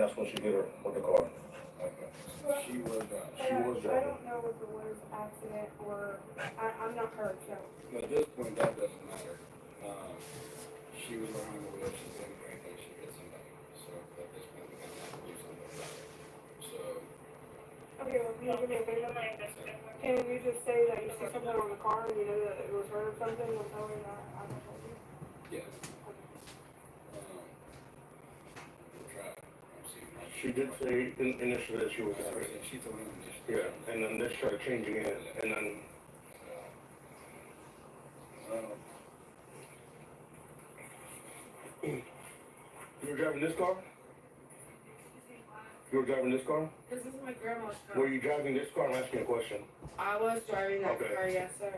that's when she hit her with the car. Okay. Well, She was I driving. don't know if it was accident or I'm not her, so. But at this point, that doesn't matter. She was behind the wheel. She didn't do anything. She hit somebody. So at this point, we kind of have to do something about it. So, Okay, well, can you give me a video? Can you just say that you see something on the car and you know that it was her or something and tell her that I don't told you? yeah. We'll try. I'm seeing my She did say initially that she was driving. She told him initially. Yeah, and then they started changing it, and then you were driving this car? You were driving this car? This is my grandma's car. Were you driving this car? I'm asking a question. I was driving that Okay. car, yes, sir.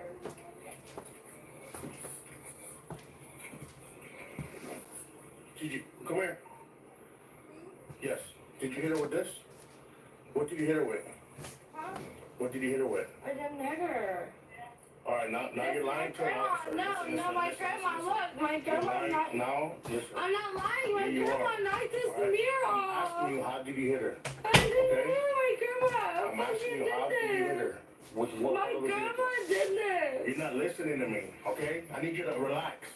Did you come here? Yes. Did you hit her with this? What did you hit her with? Huh? What did you hit her with? I didn't hit her. All right, now you're lying to an officer. No, my grandma, look, my grandma not. Now, listen. I'm not lying, my Yeah, you grandma are. knocked this All right. mirror I'm off. asking you, how did you hit her? I didn't Okay. hit my grandma. I'm asking you, how did you hit her? With what My other vehicle? grandma did this. You're not listening to me, okay? I need you to relax.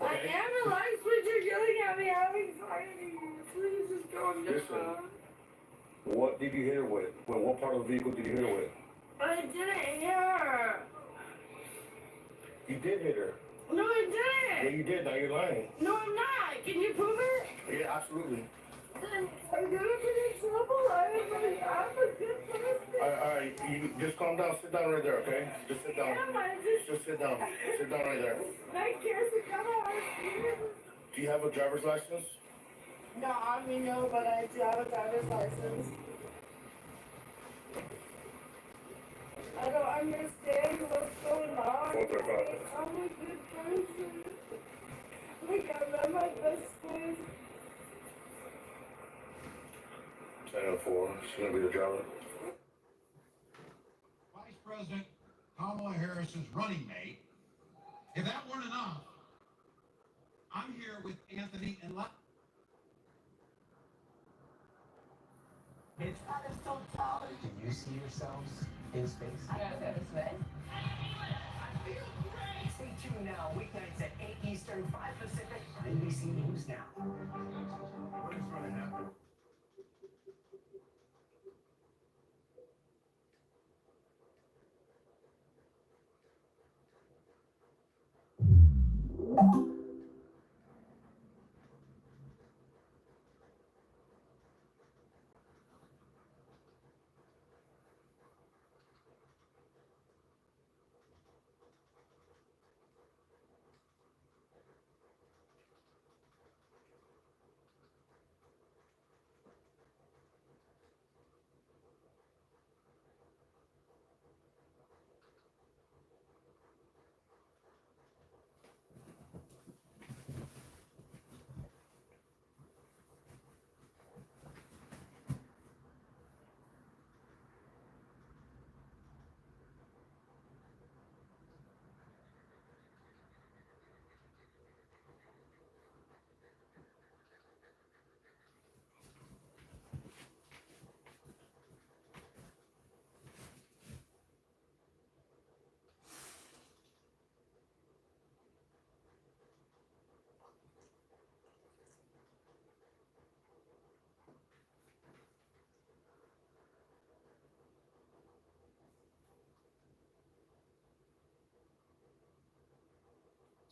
I Okay? am relaxed, but you're yelling at me. I'm anxiety. Please just go on your Listen. phone. What did you hit her with? What part of the vehicle did you hit her with? I didn't hit her. You did hit her. No, I Yeah, didn't. you did. Now you're lying. No, I'm not. Can you prove it? Yeah, absolutely. Then I'm gonna get in trouble. I'm a good person. All right, you just calm down. Sit down right there, okay? Just sit down. Am I Just sit down. Sit down right there. I can't sit down. Do you have a driver's license? No, I mean, no, but I do have a driver's license. I don't understand what's going on. What's our problem? I'm a good person. Like, I love my best friend. 10-4. She's gonna be the driver. Vice President Kamala Harris's running mate. If that weren't enough, I'm here with Anthony and It's so tall. Do you see yourselves in space? I know this, man. Stay tuned now, weeknights at 8 Eastern, 5 Pacific, on NBC News Now. What is running now?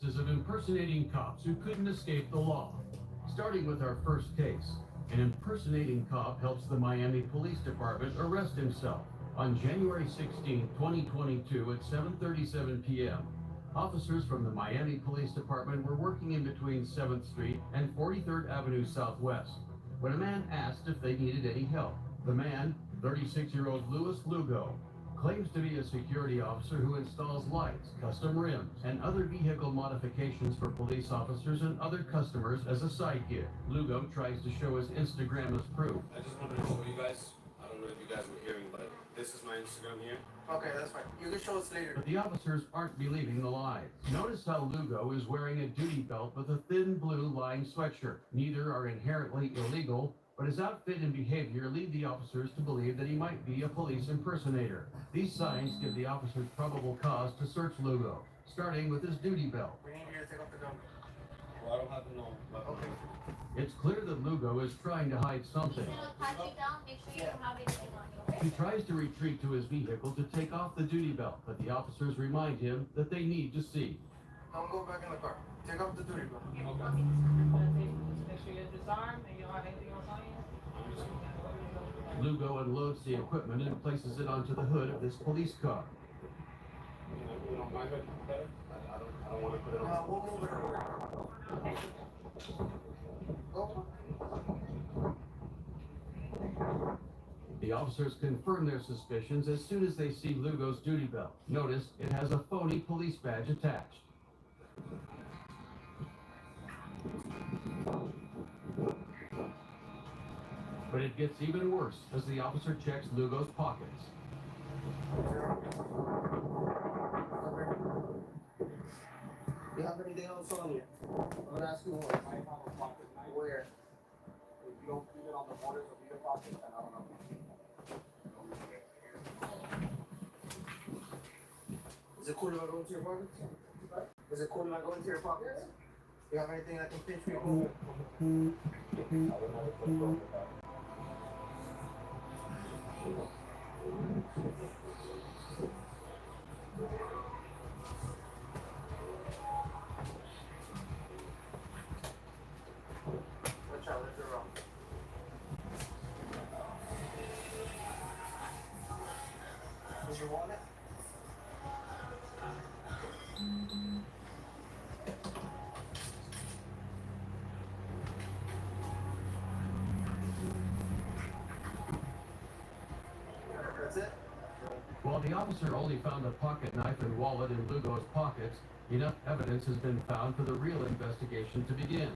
Of impersonating cops who couldn't escape the law. Starting with our first case, an impersonating cop helps the Miami Police Department arrest himself. On January 16, 2022 at 7:37 p.m., officers from the Miami Police Department were working in between 7th Street and 43rd Avenue Southwest when a man asked if they needed any help. The man, 36-year-old Louis Lugo, claims to be a security officer who installs lights, custom rims, and other vehicle modifications for police officers and other customers as a side gig. Lugo tries to show his Instagram as proof. I just wanted to show you guys. I don't know if you guys were hearing, but this is my Instagram here. Okay, that's fine. You can show us later. But the officers aren't believing the lies. Notice how Lugo is wearing a duty belt with a thin blue lined sweatshirt. Neither are inherently illegal, but his outfit and behavior lead the officers to believe that he might be a police impersonator. These signs give the officers probable cause to search Lugo, starting with his duty belt. We need you to take off the gun. Well, I don't have no weapon. Okay. It's clear that Lugo is trying to hide something. It'll pat you down, make sure you don't have anything on you, okay? He tries to retreat to his vehicle to take off the duty belt, but the officers remind him that they need to see. Don't go back in the car. Take off the duty belt. Make sure you're disarmed and you don't have anything else on you. Lugo unloads the equipment and places it onto the hood of this police car. You know, my hood better? I don't want to put it on. We'll move it over. Go. The officers confirm their suspicions as soon as they see Lugo's duty belt. Notice it has a phony police badge attached. But it gets even worse as the officer checks Lugo's pockets. You have anything else on you? I'm gonna ask you one. Where? If you don't keep it on the borders of your pocket, then I don't know. Is it cool if I go into your pockets? Is it cool if I go into your pockets? You have anything that can pinch me? Watch out, let it wrong. Is your wallet? That's it? While the officer only found a pocket knife and wallet in Lugo's pockets, enough evidence has been found for the real investigation to begin.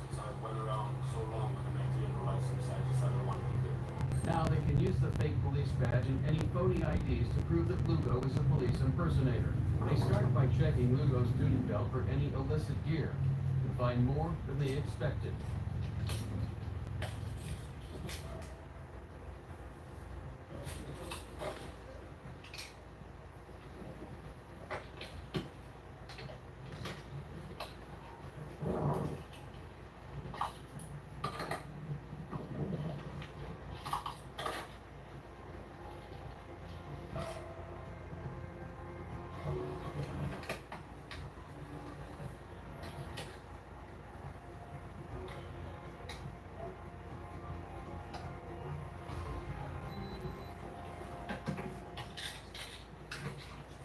Since I went around so long with an ATM license, I decided I wanted to do it. Now they can use the fake police badge and any phony IDs to prove that Lugo is a police impersonator. They start by checking Lugo's duty belt for any illicit gear and find more than they expected.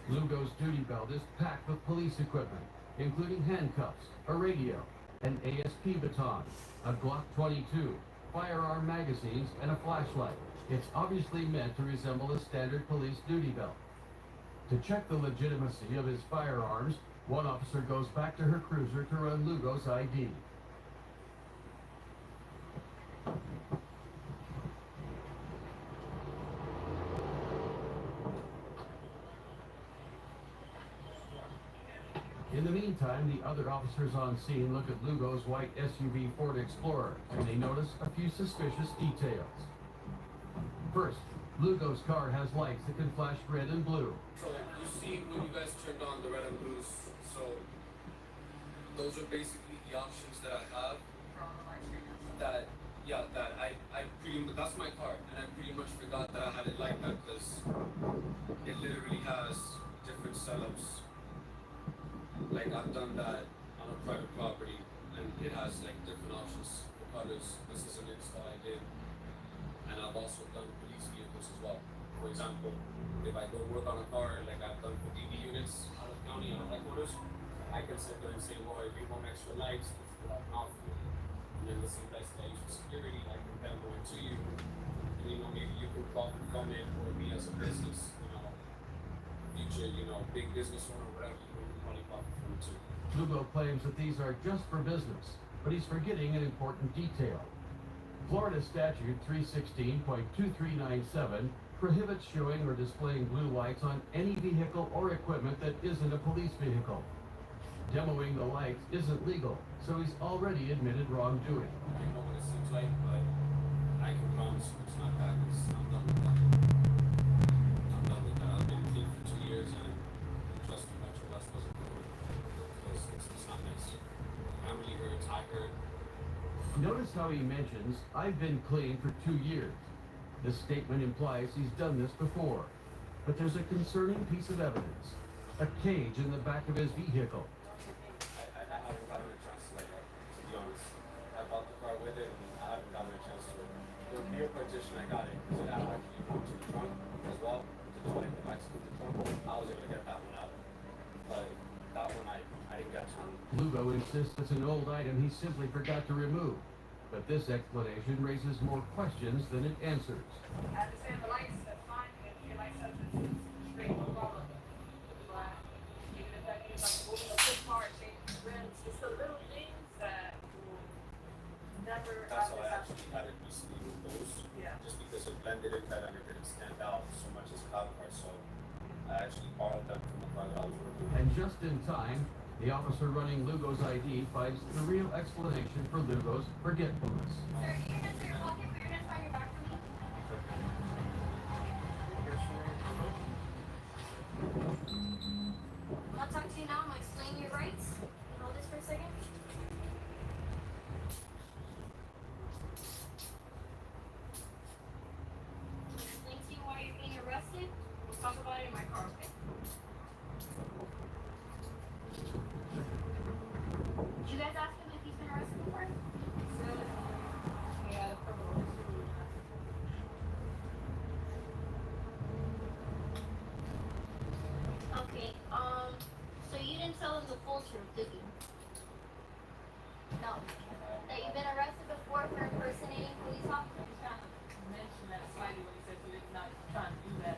Lugo's duty belt is packed with police equipment, including handcuffs, a radio, an ASP baton, a Glock 22, firearm magazines, and a flashlight. It's obviously meant to resemble a standard police duty belt. To check the legitimacy of his firearms, one officer goes back to her cruiser to run Lugo's ID. In the meantime, the other officers on scene look at Lugo's white SUV Ford Explorer, and they notice a few suspicious details. First, Lugo's car has lights that can flash red and blue. So you see when you guys turned on the red and blues, so those are basically the options that I have. That's my car, and I pretty much forgot that I had it like that because it literally has different setups. Like I've done that on a private property, and it has like different options for colors. This is an install I did, and I've also done police vehicles as well. For example, if I go work on a car like I've done for DV units out of county on headquarters, I can sit there and say, well, if you want extra lights, this is what I can offer you. And then the same lights that I use for security, I can then go into you. And you know, maybe you can profit from it, or me as a business, you know, future, you know, big business owner, whatever, you can probably profit from it too. Lugo claims that these are just for business, but he's forgetting an important detail. Florida Statute 316.2397 prohibits showing or displaying blue lights on any vehicle or equipment that isn't a police vehicle. Demoing the lights isn't legal, so he's already admitted wrongdoing. I know what it seems like, but I can promise you it's not that. I'm done with that. I'm done with that. I've been clean for 2 years, and trust me, Metro West doesn't do it. Because it's not nice. Family hurts, I hurt. Notice how he mentions, "I've been clean for 2 years." This statement implies he's done this before. But there's a concerning piece of evidence. A cage in the back of his vehicle. I haven't gotten a chance to like that, to be honest. I bought the car with it, and I haven't gotten a chance to. The rear partition, I got it, because it had actually moved to the trunk as well, to the like the back of the trunk. I was able to get that one out. But that one, I didn't get to. Lugo insists it's an old item he simply forgot to remove. But this explanation raises more questions than it answers. I understand the lights, that's fine, if your lights up, it's straight, no problem. But even if that means like moving a foot part, changing rims, it's the little things that will never That's happen. why I actually had it recently with those. Yeah. Just because it blended in better and it didn't stand out so much as cloud car. So I actually borrowed them from the car that I was working with. And just in time, the officer running Lugo's ID finds the real explanation for Lugo's forgetfulness. Sir, your hands in your pocket, put your hands behind your back for me. I'll talk to you now, I'm gonna explain your rights. Hold this for a second. Explain to you why you're being arrested. We'll talk about it in my car, okay? Did you guys ask him if he's been arrested before? Yeah, the criminal history. Okay, so you didn't tell him the full truth, did you? No. That you've been arrested before for impersonating police officers? Mention that slightly when he said he was not trying to do that.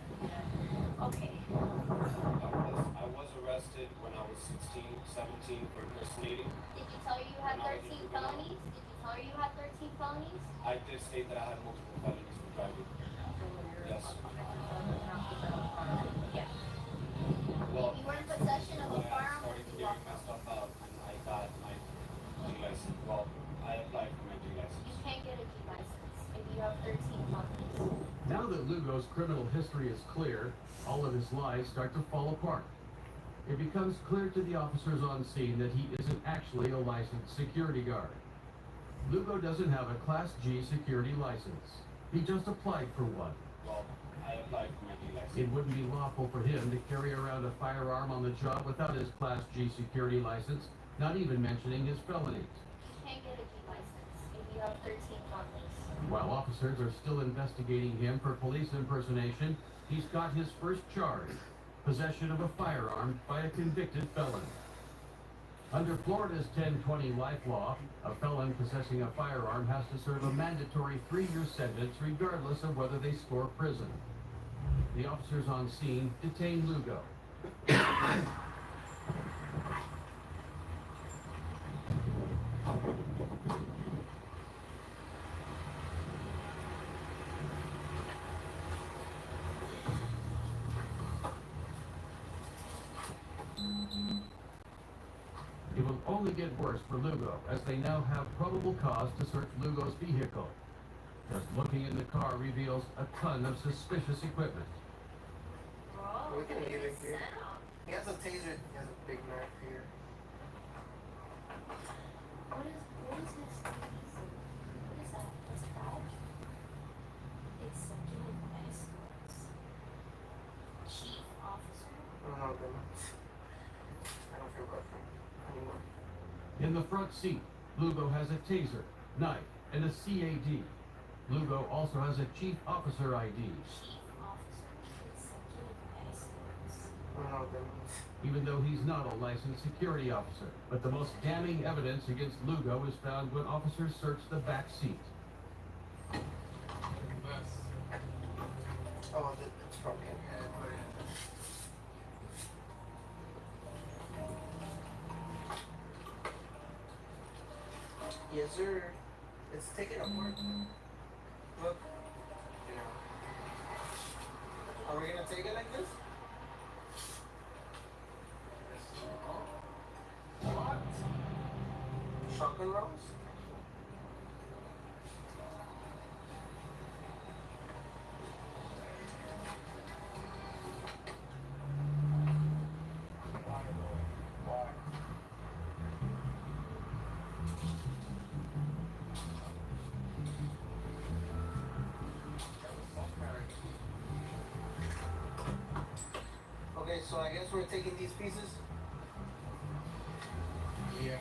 Okay. I was arrested when I was 16, 17 for impersonating. Did you tell her you had 13 felonies? Did you tell her you had 13 felonies? I did state that I had multiple felonies for driving. Yes. Yeah. Well, You were in possession of a when I firearm started when you figuring walked my up. stuff out and I got my G license. Well, I applied for my G license. You can't get a G license if you have 13 felonies. Now that Lugo's criminal history is clear, all of his lies start to fall apart. It becomes clear to the officers on scene that he isn't actually a licensed security guard. Lugo doesn't have a Class G security license. He just applied for one. Well, I applied for my G license. It wouldn't be lawful for him to carry around a firearm on the job without his Class G security license, not even mentioning his felonies. You can't get a G license if you have 13 felonies. While officers are still investigating him for police impersonation, he's got his first charge, possession of a firearm by a convicted felon. Under Florida's 1020 life law, a felon possessing a firearm has to serve a mandatory 3-year sentence regardless of whether they score prison. The officers on scene detain Lugo. It will only get worse for Lugo, as they now have probable cause to search Lugo's vehicle. Just looking in the car reveals a ton of suspicious equipment. Bro, We can leave it here. Set up. He has a taser. He has a big knife here. What is this? What is that? What's that? Executive escorts. Chief officer. I don't know them. I don't feel bad for him anymore. In the front seat, Lugo has a taser, knife, and a CAD. Lugo also has a chief officer ID. Chief officer. Executive escorts. I don't know them. Even though he's not a licensed security officer. But the most damning evidence against Lugo is found when officers search the back seat. Oh, it's probably in here. Yes, sir. It's taking apart. Look. You know. Are we gonna take it like this? What? Truck and rolls? Okay, so I guess we're taking these pieces. Yeah.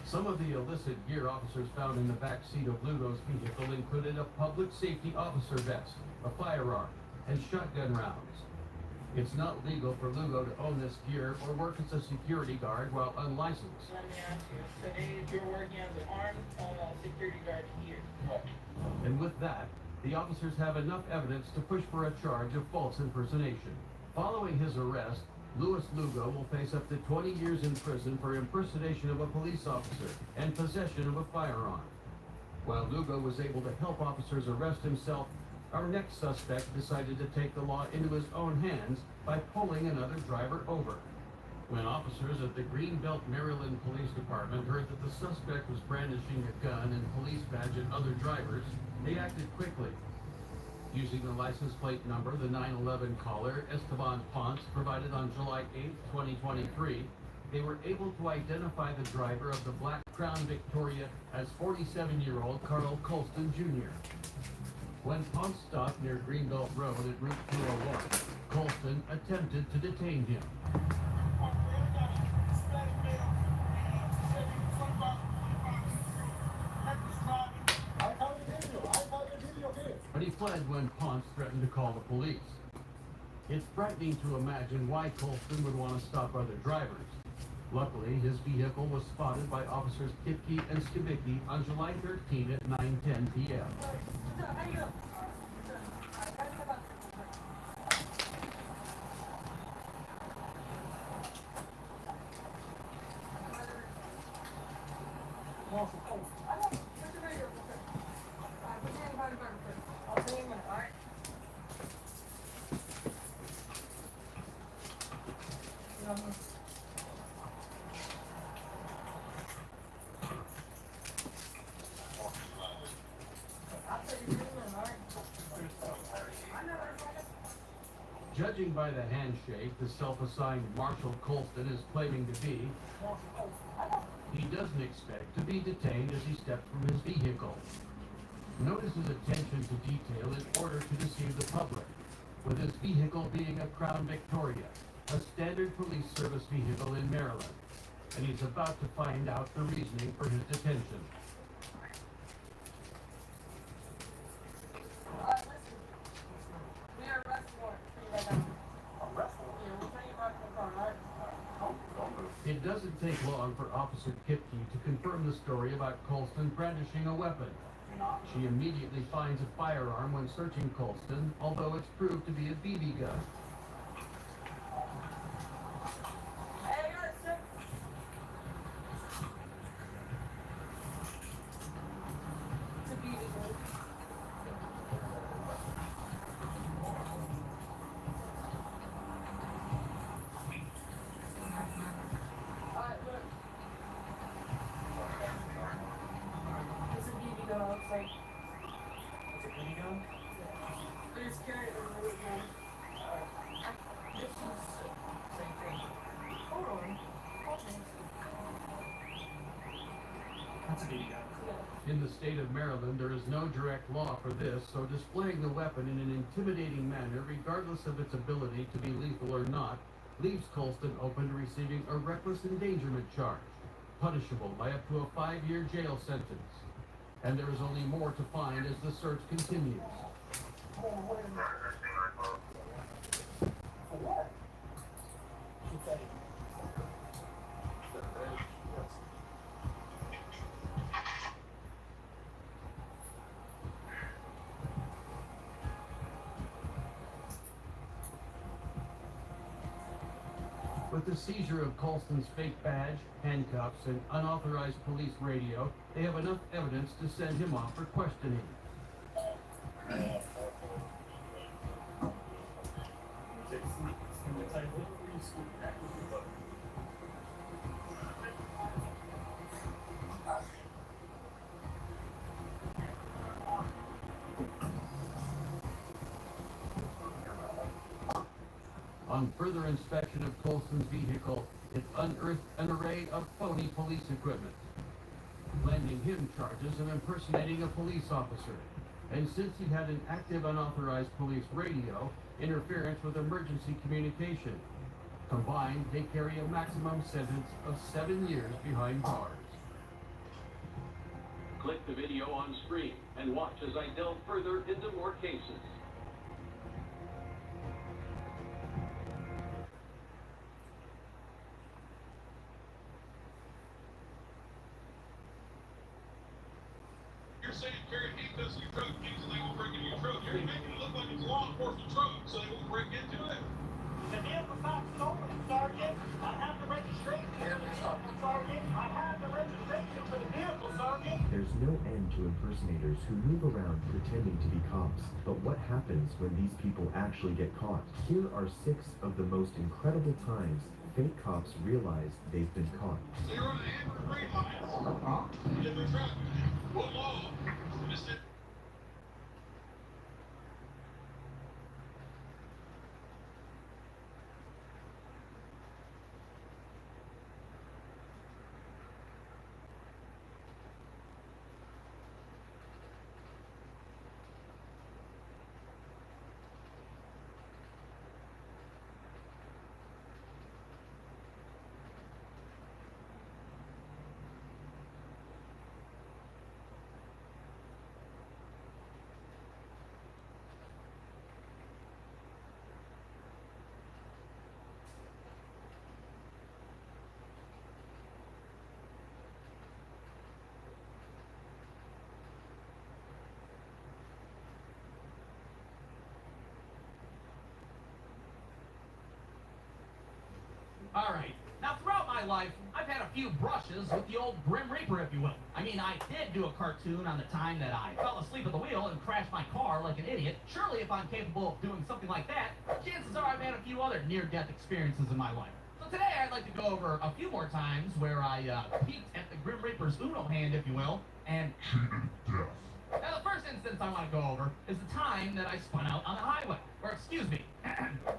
Some of the illicit gear officers found in the back seat of Lugo's vehicle included a public safety officer vest, a firearm, and shotgun rounds. It's not legal for Lugo to own this gear or work as a security guard while unlicensed. Let me ask you, today you're working as an armed security guard here. And with that, the officers have enough evidence to push for a charge of false impersonation. Following his arrest, Louis Lugo will face up to 20 years in prison for impersonation of a police officer and possession of a firearm. While Lugo was able to help officers arrest himself, our next suspect decided to take the law into his own hands by pulling another driver over. When officers at the Greenbelt, Maryland Police Department heard that the suspect was brandishing a gun and police badge at other drivers, they acted quickly. Using the license plate number the 911 caller, Esteban Ponce, provided on July 8, 2023, they were able to identify the driver of the black Crown Victoria as 47-year-old Carl Colston Jr. When Ponce stopped near Greenbelt Road at Route 201, Colston attempted to detain him. But he fled when Ponce threatened to call the police. It's frightening to imagine why Colston would want to stop other drivers. Luckily, his vehicle was spotted by officers Kipke and Skibicki on July 13 at 9:10 p.m. Judging by the handshake the self-assigned Marshal Colston is claiming to be, he doesn't expect to be detained as he stepped from his vehicle. Notice his attention to detail in order to deceive the public, with his vehicle being a Crown Victoria, a standard police service vehicle in Maryland, and he's about to find out the reasoning for his detention. We are arresting warrant for you right now. Yeah, we'll take you back to the car, alright? It doesn't take long for Officer Kipke to confirm the story about Colston brandishing a weapon. She immediately finds a firearm when searching Colston, although it's proved to be a BB gun. Hey, you're sick. It's a BB gun. Alright, look. It's a BB gun, looks like. It's a BB gun? They just carry it over the weekend. This is same thing. Hold on. Okay. That's a BB gun. In the state of Maryland, there is no direct law for this, so displaying the weapon in an intimidating manner, regardless of its ability to be lethal or not, leaves Colston open to receiving a reckless endangerment charge, punishable by up to a 5-year jail sentence. And there is only more to find as the search continues. For what? She said it. With the seizure of Colston's fake badge, handcuffs, and unauthorized police radio, they have enough evidence to send him off for questioning. Upon further inspection of Colson's vehicle, it unearthed an array of phony police equipment, landing him charges of impersonating a police officer. And since he had an active unauthorized police radio, interference with emergency communication. Combined, they carry a maximum sentence of 7 years behind bars. Click the video on screen and watch as I delve further into more cases. You're saying carry handcuffs in your truck means they won't break into your truck. You're making it look like it's a law enforcement truck, so they won't break into it. The vehicle stops open, Sergeant. I have the registration. Sergeant, I have the registration for the vehicle, Sergeant. There's no end to impersonators who move around pretending to be cops. But what happens when these people actually get caught? Here are 6 of the most incredible times fake cops realize they've been caught. So you're on an amber and green lights. Different traffic. What law? Mr. Alright, now throughout my life, I've had a few brushes with the old Grim Reaper, if you will. I mean, I did do a cartoon on the time that I fell asleep at the wheel and crashed my car like an idiot. Surely if I'm capable of doing something like that, chances are I've had a few other near-death experiences in my life. So today I'd like to go over a few more times where I peeked at the Grim Reaper's Uno hand, if you will, and cheated death. Now the first instance I want to go over is the time that I spun out on the highway. Or excuse me,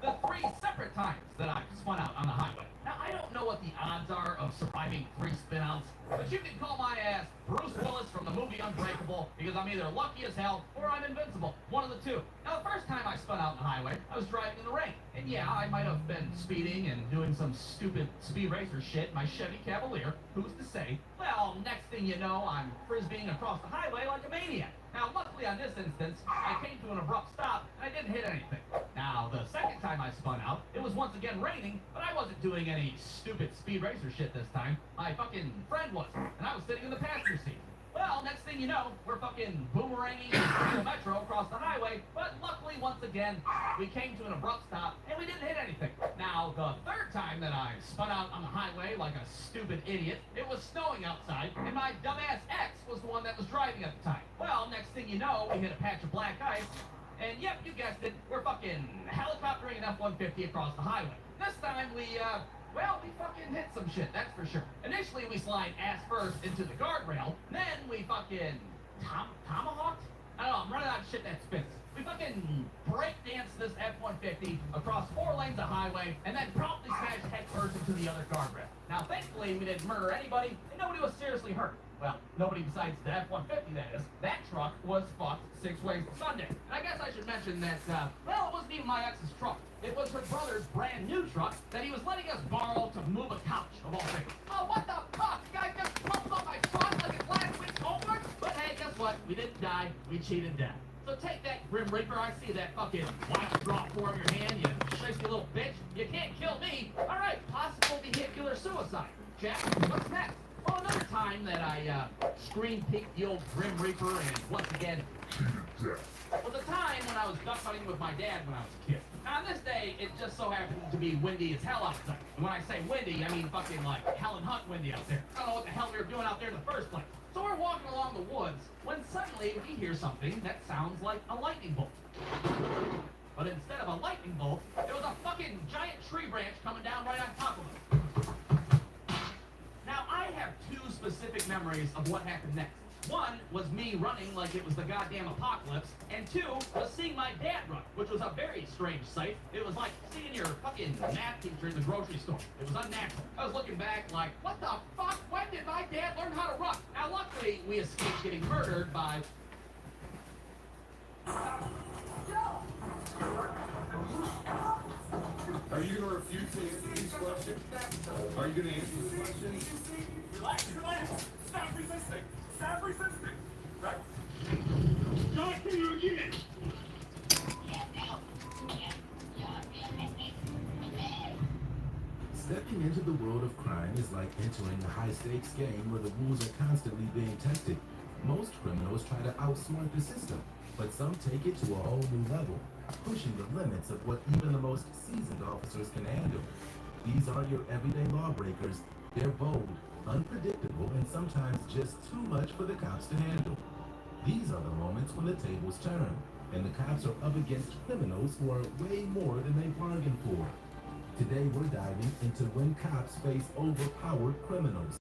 the 3 separate times that I spun out on the highway. Now I don't know what the odds are of surviving 3 spin-outs, but you can call my ass Bruce Willis from the movie Unbreakable, because I'm either lucky as hell or I'm invincible. One of the two. Now the first time I spun out on the highway, I was driving in the rain. And yeah, I might have been speeding and doing some stupid speed racer shit in my Chevy Cavalier. Who's to say? Well, next thing you know, I'm frisbeeing across the highway like a maniac. Now, luckily on this instance, I came to an abrupt stop and I didn't hit anything. Now, the second time I spun out, it was once again raining, but I wasn't doing any stupid speed racer shit this time. My fucking friend was, and I was sitting in the passenger seat. Well, next thing you know, we're fucking boomeranging the metro across the highway, but luckily, once again, we came to an abrupt stop, and we didn't hit anything. Now, the third time that I spun out on the highway like a stupid idiot, it was snowing outside, and my dumbass ex was the one that was driving at the time. Well, next thing you know, we hit a patch of black ice, and yep, you guessed it, we're fucking helicoptering an F-150 across the highway. This time, we fucking hit some shit, that's for sure. Initially, we slide ass first into the guardrail, then we fucking tomahawked? I don't know, I'm running out of shit that spins. We fucking breakdanced this F-150 across 4 lanes of highway, and then promptly smashed head first into the other guardrail. Now, thankfully, we didn't murder anybody, and nobody was seriously hurt. Well, nobody besides the F-150, that is. That truck was fucked 6 ways to Sunday. And I guess I should mention that, it wasn't even my ex's truck. It was her brother's brand new truck that he was letting us borrow to move a couch, of all things. Oh, what the fuck? The guy just pumped up my truck like it's last week's homework? But hey, guess what? We didn't die. We cheated death. So take that, Grim Reaper. I see that fucking white drop form your hand, you shifty little bitch. You can't kill me. All right, possible vehicular suicide. Jack, what's next? Well, another time that I screen peeked the old Grim Reaper and once again cheated death was a time when I was duck hunting with my dad when I was a kid. Now, on this day, it just so happened to be windy as hell outside. And when I say windy, I mean fucking like Helen Hunt windy out there. I don't know what the hell we were doing out there in the first place. So we're walking along the woods when suddenly we hear something that sounds like a lightning bolt. But instead of a lightning bolt, there was a fucking giant tree branch coming down right on top of us. Now, I have 2 specific memories of what happened next. One was me running like it was the goddamn apocalypse, and two was seeing my dad run, which was a very strange sight. It was like seeing your fucking math teacher in the grocery store. It was unnatural. I was looking back like, what the fuck? When did my dad learn how to run? Now, luckily, we escaped getting murdered by... Are you gonna refuse to answer these questions? Are you gonna answer these questions? Relax, relax. Stop resisting. Stop resisting. Right? Talk to you again. Stepping into the world of crime is like entering a high-stakes game where the rules are constantly being tested. Most criminals try to outsmart the system, but some take it to a whole new level, pushing the limits of what even the most seasoned officers can handle. These aren't your everyday lawbreakers. They're bold, unpredictable, and sometimes just too much for the cops to handle. These are the moments when the tables turn, and the cops are up against criminals who are way more than they bargained for. Today we're diving into when cops face overpowered criminals.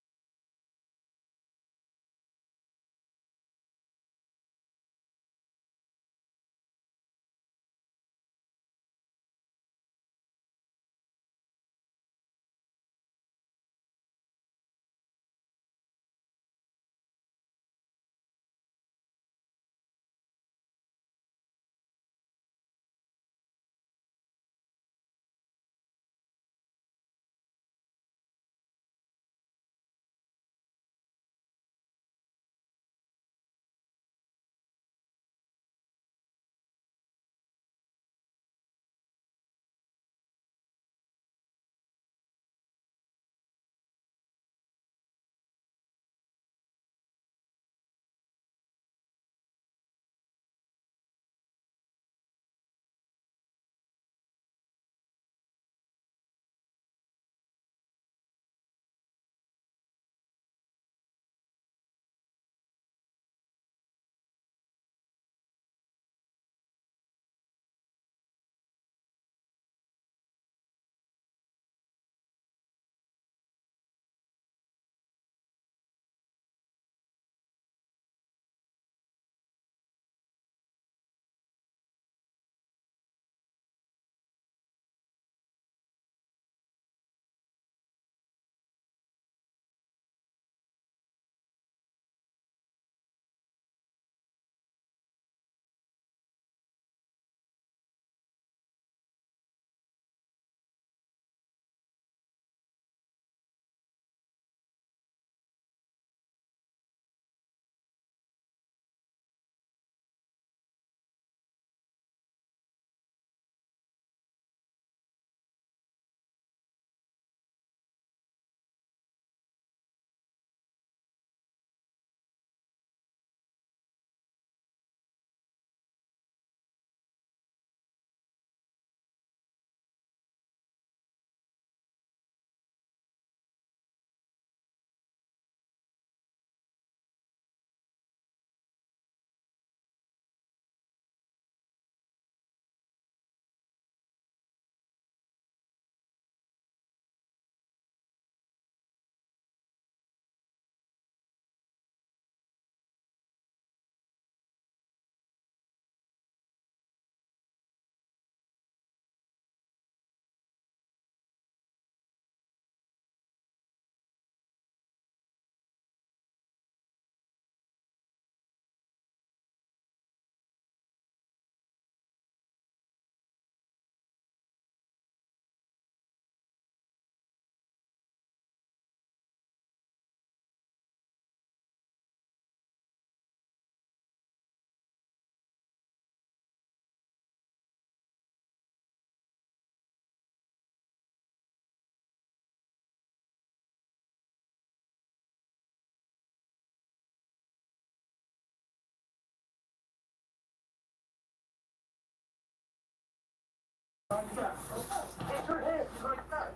Like that. Put your hands like that.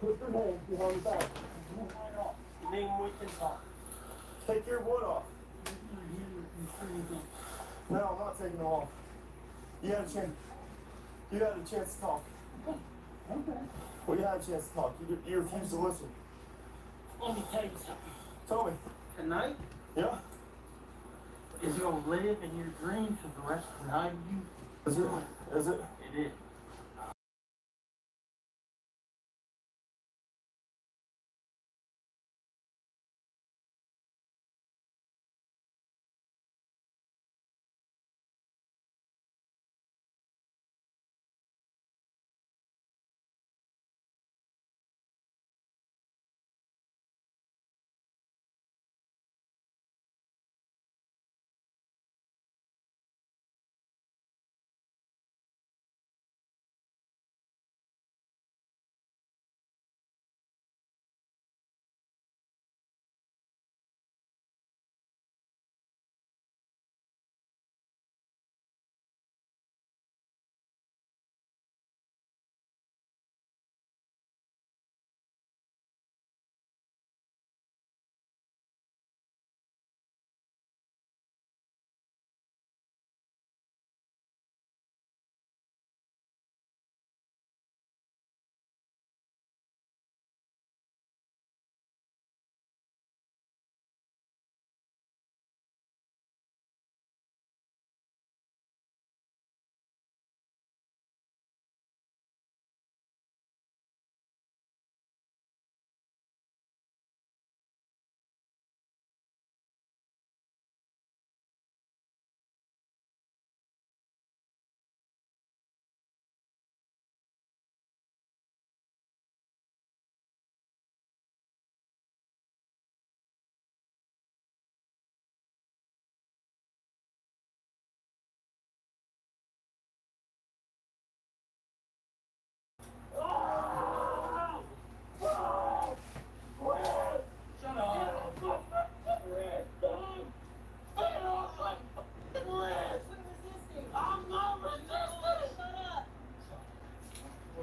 Put your hands behind the back. Then we can talk. Take your wood off. No, I'm not taking it off. You had a chance. You had a chance to talk. Okay. Well, you had a chance to talk. You refused to listen. Let me tell you something. Tell me. Tonight Yeah? is gonna live in your dreams for the rest of the night. Is it? Is it? It is.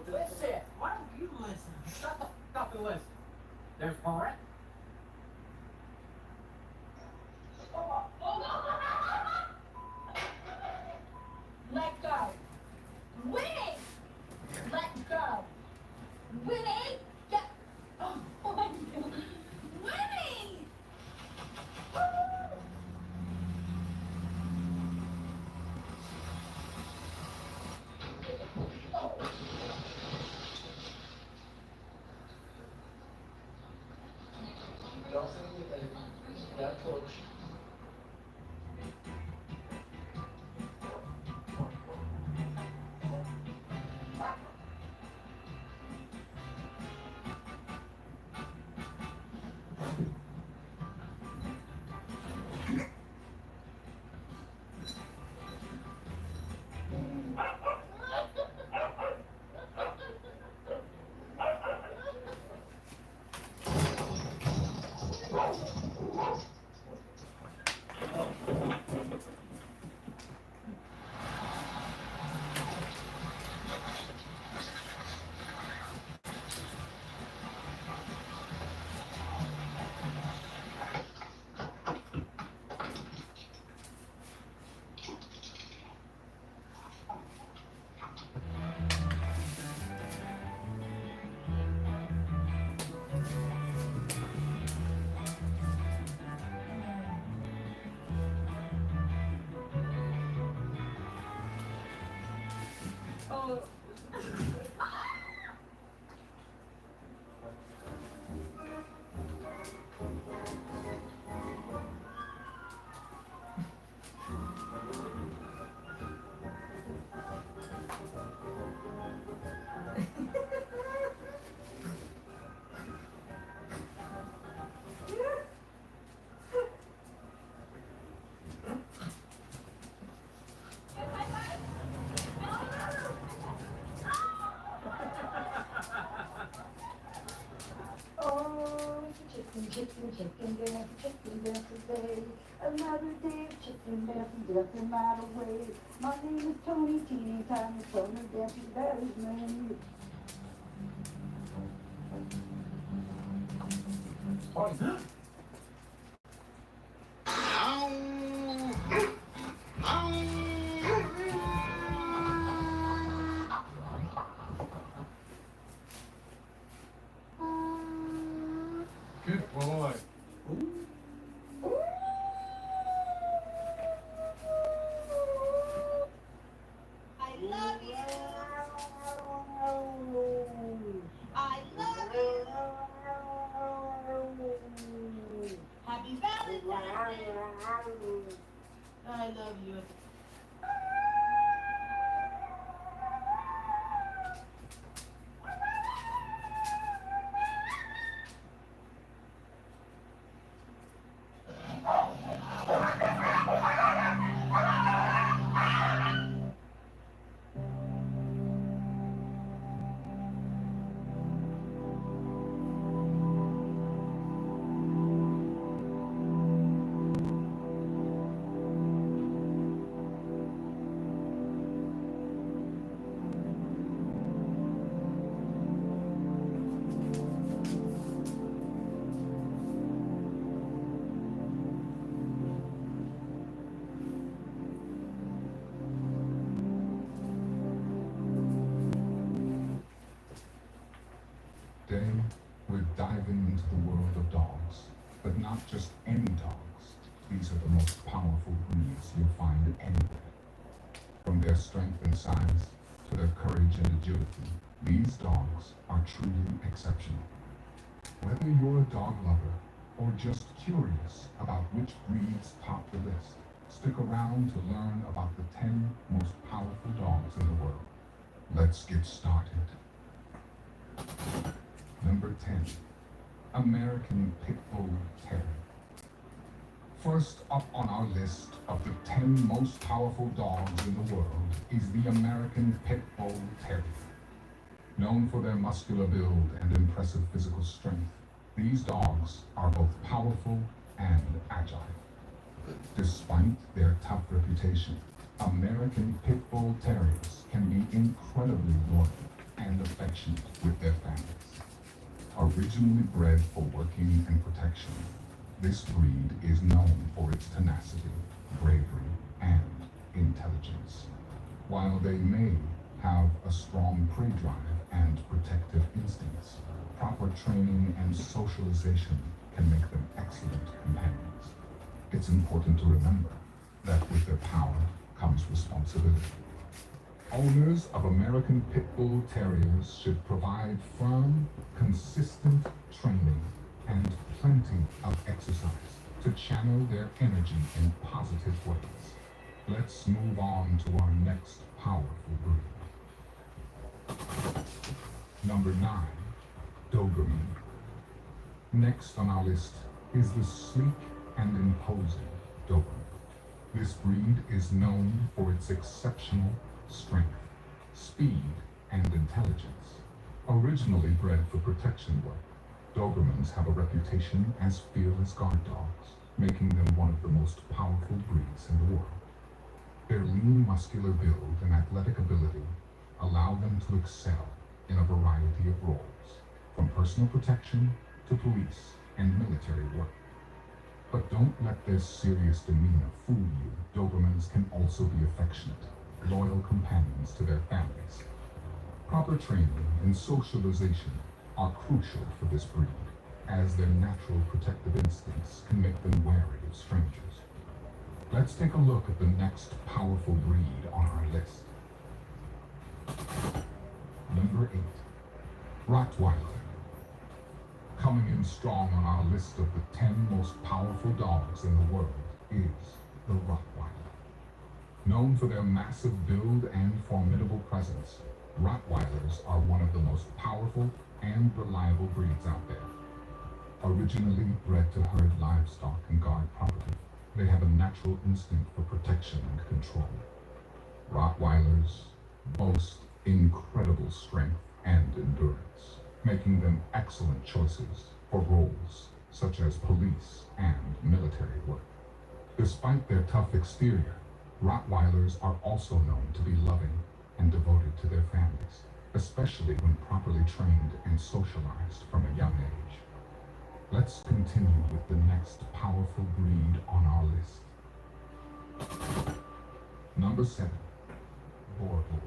Listen, why don't you listen? Shut the f up and listen. There's Brett. Let go. Winnie! Let go. Winnie! Get... Oh, my God. Winnie! Don't say anything. That coach. Chicken dance today. Another day of chicken dancing, dancing right away. My name is Tony, teeny tiny Tony, dancing that is me. Good I love you. I love you. Happy Valentine's Day. I love you. Today, we're diving into the world of dogs, but not just any dogs. These are the most powerful breeds you'll find anywhere. From their strength and size to their courage and agility, these dogs are truly exceptional. Whether you're a dog lover or just curious about which breeds top the list, stick around to learn about the 10 most powerful dogs in the world. Let's get started. Number 10, American Pit Bull Terrier. First up on our list of the 10 most powerful dogs in the world is the American Pit Bull Terrier. Known for their muscular build and impressive physical strength, these dogs are both powerful and agile. Despite their tough reputation, American Pit Bull Terriers can be incredibly loyal and affectionate with their families. Originally bred for working and protection, this breed is known for its tenacity, bravery, and intelligence. While they may have a strong prey drive and protective instincts, proper training and socialization can make them excellent companions. It's important to remember that with their power comes responsibility. Owners of American Pit Bull Terriers should provide firm, consistent training and plenty of exercise to channel their energy in positive ways. Let's move on to our next powerful breed. Number 9, Doberman. Next on our list is the sleek and imposing Doberman. This breed is known for its exceptional strength, speed, and intelligence. Originally bred for protection work, Dobermans have a reputation as fearless guard dogs, making them one of the most powerful breeds in the world. Their lean muscular build and athletic ability allow them to excel in a variety of roles, from personal protection to police and military work. But don't let their serious demeanor fool you. Dobermans can also be affectionate, loyal companions to their families. Proper training and socialization are crucial for this breed, as their natural protective instincts can make them wary of strangers. Let's take a look at the next powerful breed on our list. Number 8, Rottweiler. Coming in strong on our list of the 10 most powerful dogs in the world is the Rottweiler. Known for their massive build and formidable presence, Rottweilers are one of the most powerful and reliable breeds out there. Originally bred to herd livestock and guard property, they have a natural instinct for protection and control. Rottweilers boast incredible strength and endurance, making them excellent choices for roles such as police and military work. Despite their tough exterior, Rottweilers are also known to be loving and devoted to their families, especially when properly trained and socialized from a young age. Let's continue with the next powerful breed on our list. Number 7, Boer Bull.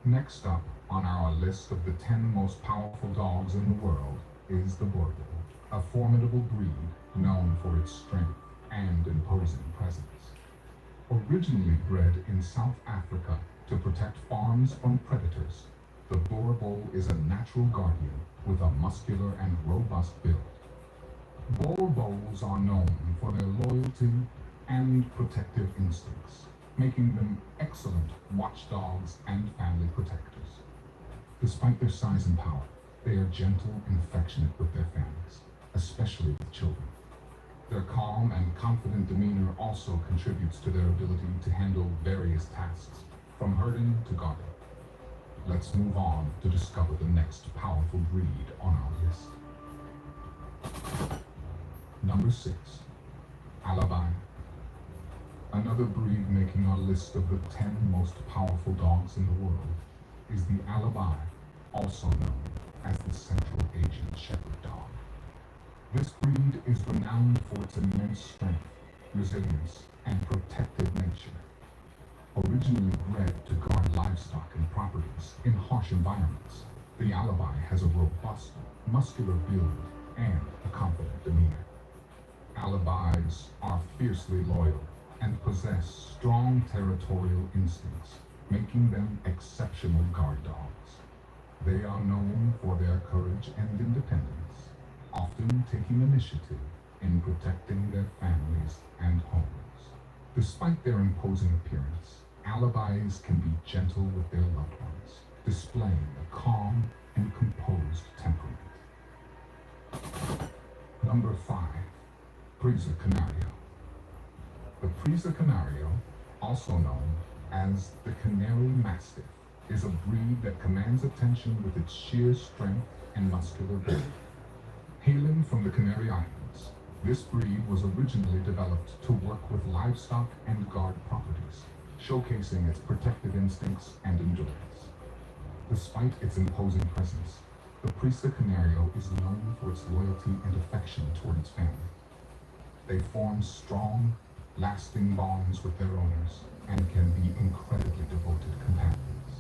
Next up on our list of the 10 most powerful dogs in the world is the Boer Bull, a formidable breed for its strength and imposing presence. Originally bred in South Africa to protect farms from predators, the Boer Bull is a natural guardian with a muscular and robust build. Boer Bulls are known for their loyalty and protective instincts, making them excellent watchdogs and family protectors. Despite their size and power, they are gentle and affectionate with their families, especially with children. Their calm and confident demeanor also contributes to their ability to handle various tasks, from herding to guarding. Let's move on to discover the next powerful breed on our list. Number 6. Alabai. Another breed making our list of the 10 most powerful dogs in the world is the Alabai, also known as the Central Asian Shepherd dog. This breed is renowned for its immense strength, resilience, and protective nature. Originally bred to guard livestock and properties in harsh environments, the Alabai has a robust, muscular build and a confident demeanor. Alabais are fiercely loyal and possess strong territorial instincts, making them exceptional guard dogs. They are known for their courage and independence, often taking initiative in protecting their families and homes. Despite their imposing appearance, Alabais can be gentle with their loved ones, displaying a calm and composed temperament. Number 5. Presa Canario. The Presa Canario, also known as the Canary Mastiff, is a breed that commands attention with its sheer strength and muscular build. Hailing from the Canary Islands, this breed was originally developed to work with livestock and guard properties, showcasing its protective instincts and endurance. Despite its imposing presence, the Presa Canario is known for its loyalty and affection toward its family. They form strong, lasting bonds with their owners and can be incredibly devoted companions.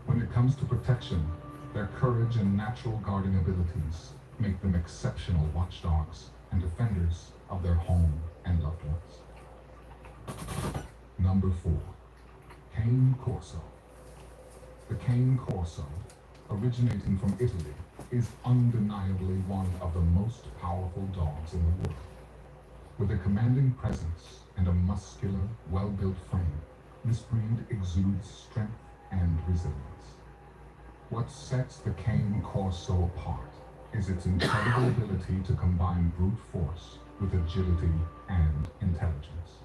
When it comes to protection, their courage and natural guarding abilities make them exceptional watchdogs and defenders of their home and loved ones. Number 4. Cane Corso. The Cane Corso, originating from Italy, is undeniably one of the most powerful dogs in the world. With a commanding presence and a muscular, well-built frame, this breed exudes strength and resilience. What sets the Cane Corso apart is its incredible ability to combine brute force with agility and intelligence.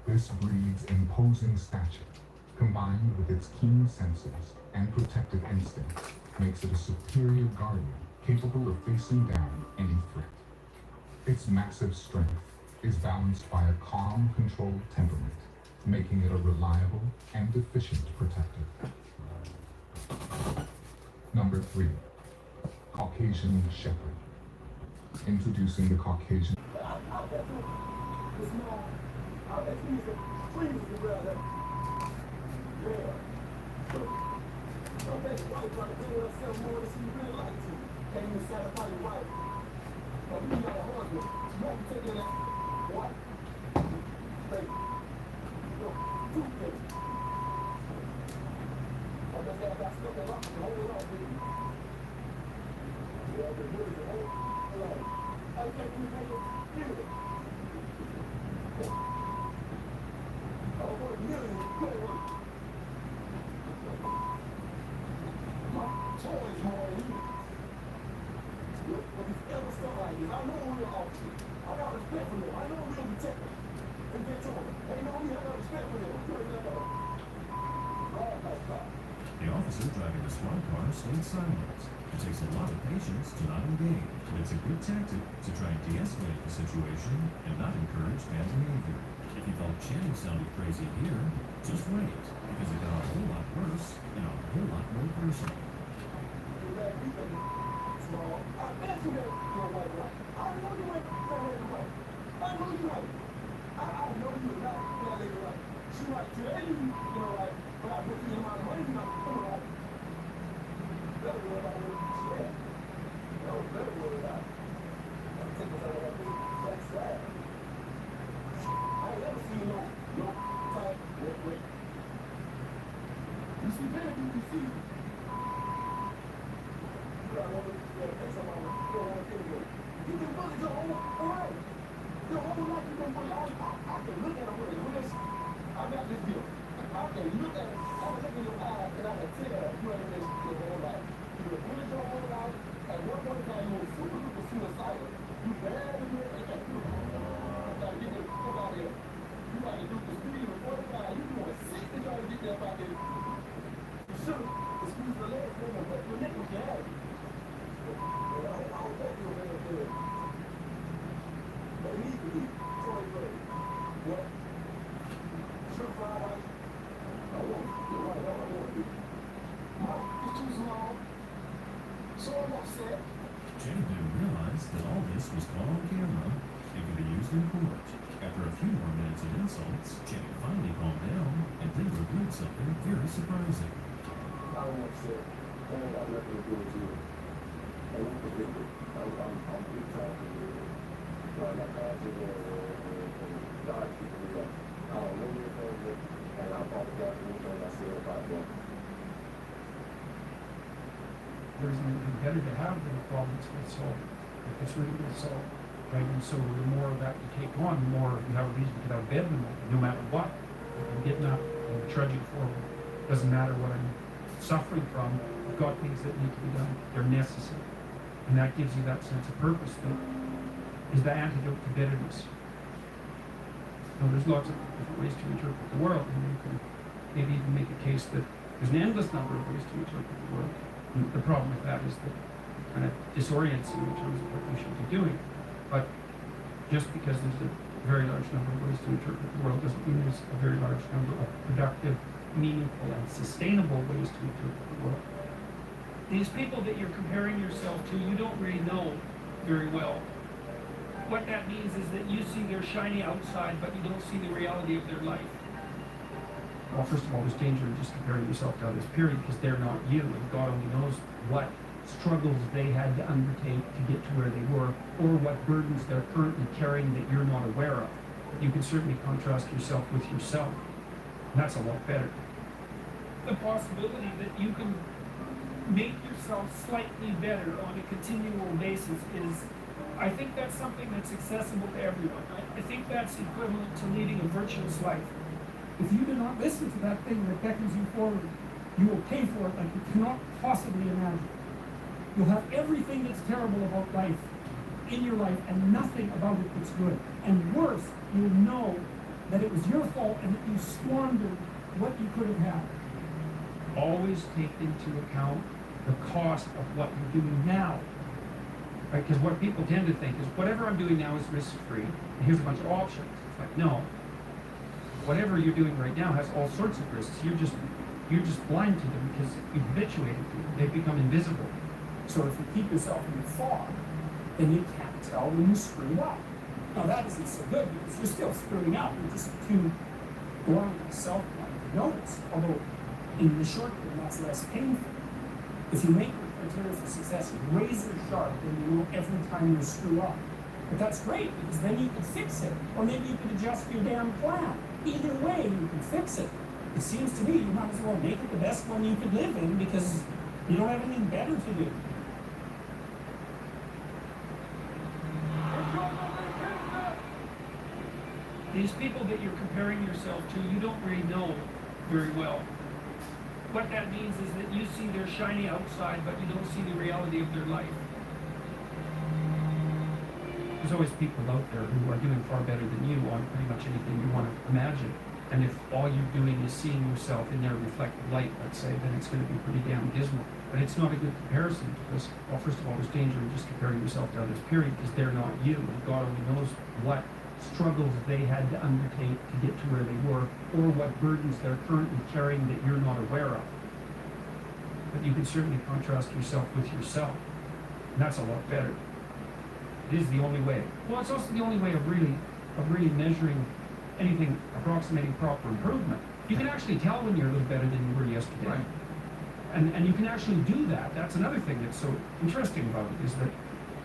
This breed's imposing stature, combined with its keen senses and protective instincts, makes it a superior guardian capable of facing down any threat. Its massive strength is balanced by a calm, controlled temperament, making it a reliable and efficient protector. Number 3. Caucasian Shepherd. Introducing the Caucasian. The officer driving the squad car stayed silent. It takes a lot of patience to not engage, but it's a good tactic to try and de-escalate the situation and not encourage bad behavior. If you thought Channing sounded crazy here, just wait, because it got a whole lot worse and a whole lot more personal. whole life. Your whole life you've been putting on. I can look at a woman with this. I got this deal. I can look at it. I can look in your eyes and I can tell you ain't been your whole life. You were bullied your whole life. At one point in time, you were super duper suicidal. You barely did anything. You gotta get this fuck out here. You gotta do the speed of 45. You doing 60 trying to get there about this. You should have squeezed the legs, but your neck was your ass. I don't think you're very good. But he needs to be Troy Ray. What? Sure, fried rice. I want it. You're right. I don't want it. It's too small. So I'm upset. Jenny didn't realize that all this was caught on camera and could be used in court. After a few more minutes of insults, Jenny finally calmed down and then revealed something very surprising. I'm upset. I ain't got nothing to do with you. I won't forget it. I'm big time for you. I'm not passing and God keeping me up. I don't know your family, and I apologize for anything I said about them. There isn't anything better to have than a problem that's been solved. If it's really been solved, right? And so the more of that you take on, the more you have a reason to get out of bed in the morning, no matter what. I'm getting up, I'm trudging forward. Doesn't matter what I'm suffering from, I've got things that need to be done. They're necessary. And that gives you that sense of purpose that is the antidote to bitterness. Now, there's lots of different ways to interpret the world, and you can maybe even make a case that there's an endless number of ways to interpret the world. And the problem with that is that it kind of disorients you in terms of what you should be doing. But just because there's a very large number of ways to interpret the world doesn't mean there's a very large number of productive, meaningful, and sustainable ways to interpret the world. These people that you're comparing yourself to, you don't really know very well. What that means is that you see their shiny outside, but you don't see the reality of their life. Well, first of all, there's danger in just comparing yourself to others, period, because they're not you, and God only knows what struggles they had to undertake to get to where they were, or what burdens they're currently carrying that you're not aware of. You can certainly contrast yourself with yourself, and that's a lot better. The possibility that you can make yourself slightly better on a continual basis is, I think that's something that's accessible to everyone. I think that's equivalent to leading a virtuous life. If you do not listen to that thing that beckons you forward, you will pay for it like you cannot possibly imagine. You'll have everything that's terrible about life in your life and nothing about it that's good. And worse, you'll know that it was your fault and that you squandered what you could have had. Always take into account the cost of what you're doing now. Right? Because what people tend to think is, whatever I'm doing now is risk-free, and here's a bunch of options. It's like, no. Whatever you're doing right now has all sorts of risks. You're just blind to them because you've habituated to them. They've become invisible. So if you keep yourself in the fog, then you can't tell when you screwed up. Now that isn't so good because you're still screwing up. You're just too blind and self-blind to notice. Although in the short term, that's less painful. If you make your criteria for success razor sharp, then you know every time you screw up. But that's great because then you can fix it, or maybe you can adjust your damn plan. Either way, you can fix it. It seems to me you might as well make it the best one you could live in because you don't have anything better to do. These people that you're comparing yourself to, you don't really know very well. What that means is that you see their shiny outside, but you don't see the reality of their life. There's always people out there who are doing far better than you on pretty much anything you want to imagine. And if all you're doing is seeing yourself in their reflected light, let's say, then it's going to be pretty damn dismal. But it's not a good comparison because, well, first of all, there's danger in just comparing yourself to others, period, because they're not you. And God only knows what struggles they had to undertake to get to where they were, or what burdens they're currently carrying that you're not aware of. But you can certainly contrast yourself with yourself. And that's a lot better. It is the only way. Well, it's also the only way of really measuring anything approximating proper improvement. You can actually tell when you're a little better than you were yesterday. Right. And you can actually do that. That's another thing that's so interesting about it, is that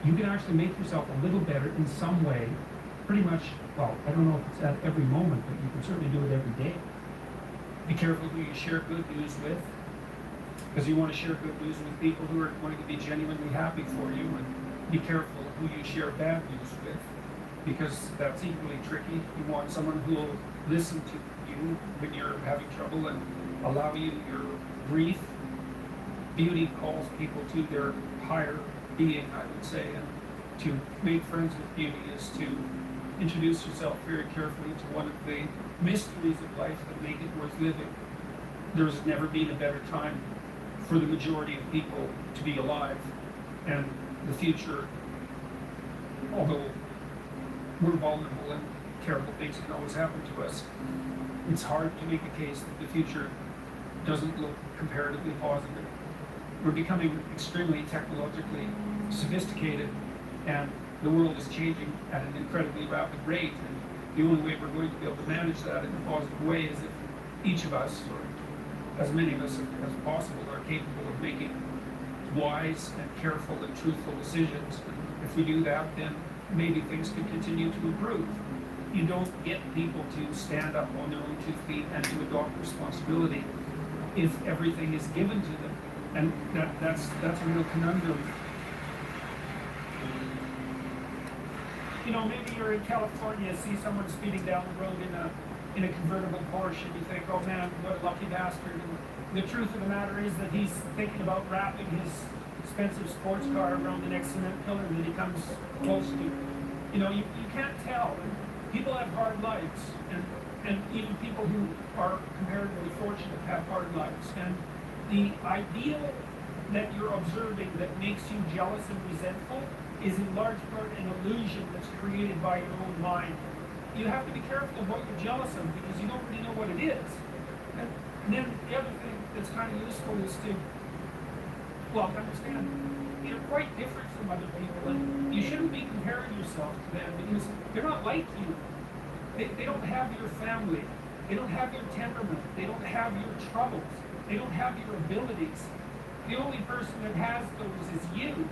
you can actually make yourself a little better in some way, pretty much, well, I don't know if it's at every moment, but you can certainly do it every day. Be careful who you share good news with, because you want to share good news with people who are going to be genuinely happy for you and be careful who you share bad news with, because that's equally tricky. You want someone who will listen to you when you're having trouble and allow you your grief. Beauty calls people to their higher being, I would say, and to make friends with beauty is to introduce yourself very carefully to one of the mysteries of life that make it worth living. There's never been a better time for the majority of people to be alive, and the future, although we're vulnerable and terrible things can always happen to us, it's hard to make a case that the future doesn't look comparatively positive. We're becoming extremely technologically sophisticated, and the world is changing at an incredibly rapid rate, and the only way we're going to be able to manage that in a positive way is if each of us, or as many of us as possible, are capable of making wise and careful and truthful decisions. And if we do that, then maybe things can continue to improve. You don't get people to stand up on their own 2 feet and to adopt responsibility if everything is given to them. And that's a real conundrum. You know, maybe you're in California, see someone speeding down the road in a convertible Porsche, and you think, oh man, what a lucky bastard. And the truth of the matter is that he's thinking about wrapping his expensive sports car around the next cement pillar that he comes close to. You know, you can't tell. People have hard lives, and even people who are comparatively fortunate have hard lives. And the ideal that you're observing that makes you jealous and resentful is in large part an illusion that's created by your own mind. You have to be careful of what you're jealous of, because you don't really know what it is. And then the other thing that's kind of useful is to, well, understand you're quite different from other people, and you shouldn't be comparing yourself to them, because they're not like you. They don't have your family. They don't have your temperament. They don't have your troubles. They don't have your abilities. The only person that has those is you.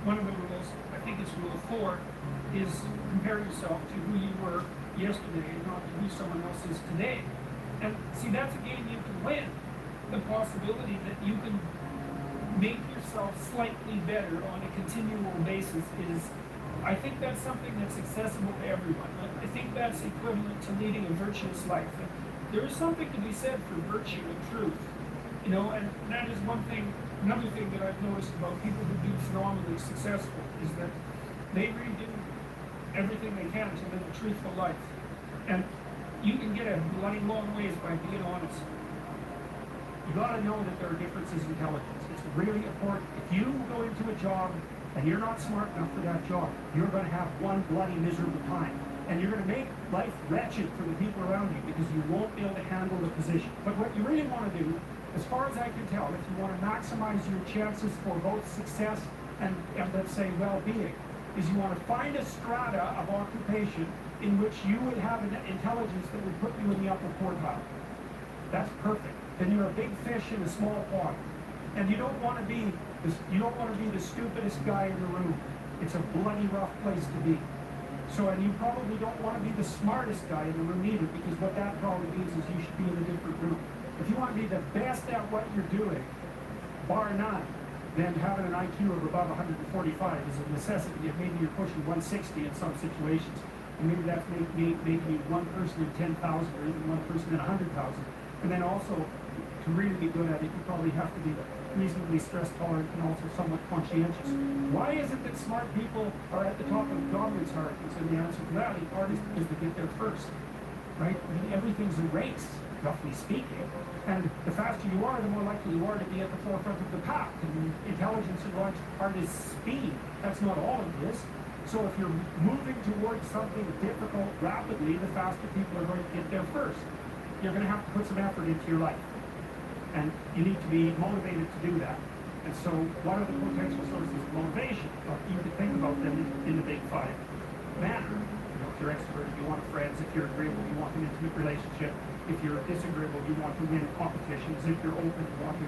One of the rules, I think it's rule 4, is compare yourself to who you were yesterday and not to who someone else is today. And see, that's a game you can win. The possibility that you can make yourself slightly better on a continual basis is, I think that's something that's accessible to everyone. I think that's equivalent to leading a virtuous life. And there is something to be said for virtue and truth. You know, and that is one thing, another thing that I've noticed about people who be phenomenally successful is that they really do everything they can to live a truthful life. And you can get a bloody long ways by being honest. You gotta know that there are differences in intelligence. It's really important. If you go into a job and you're not smart enough for that job, you're gonna have one bloody miserable time. And you're gonna make life wretched for the people around you, because you won't be able to handle the position. But what you really wanna do, as far as I can tell, if you want to maximize your chances for both success and let's say well-being, is you want to find a strata of occupation in which you would have an intelligence that would put you in the upper quartile. That's perfect. Then you're a big fish in a small pond, and you don't want to be the stupidest guy in the room. It's a bloody rough place to be. So, and you probably don't want to be the smartest guy in the room either, because what that probably means is you should be in a different room. If you want to be the best at what you're doing, bar none, then having an IQ of above 145 is a necessity. If maybe you're pushing 160 in some situations, and maybe that's maybe one person in 10,000 or even one person in 100,000. And then also, to really be good at it, you probably have to be reasonably stress tolerant and also somewhat conscientious. Why is it that smart people are at the top of government's hierarchies? And the answer to that, in part, is because they get there first, right? I mean, everything's a race, roughly speaking, and the faster you are, the more likely you are to be at the forefront of the pack. And intelligence in large part is speed. That's not all it is. So if you're moving towards something difficult rapidly, the faster people are going to get there first. You're going to have to put some effort into your life, and you need to be motivated to do that. And so what are the potential sources of motivation? Well, you can think about them in the big 5 manner. You know, if you're extroverted, you want friends. If you're agreeable, you want an intimate relationship. If you're disagreeable, you want to win competitions. If you're open, you want to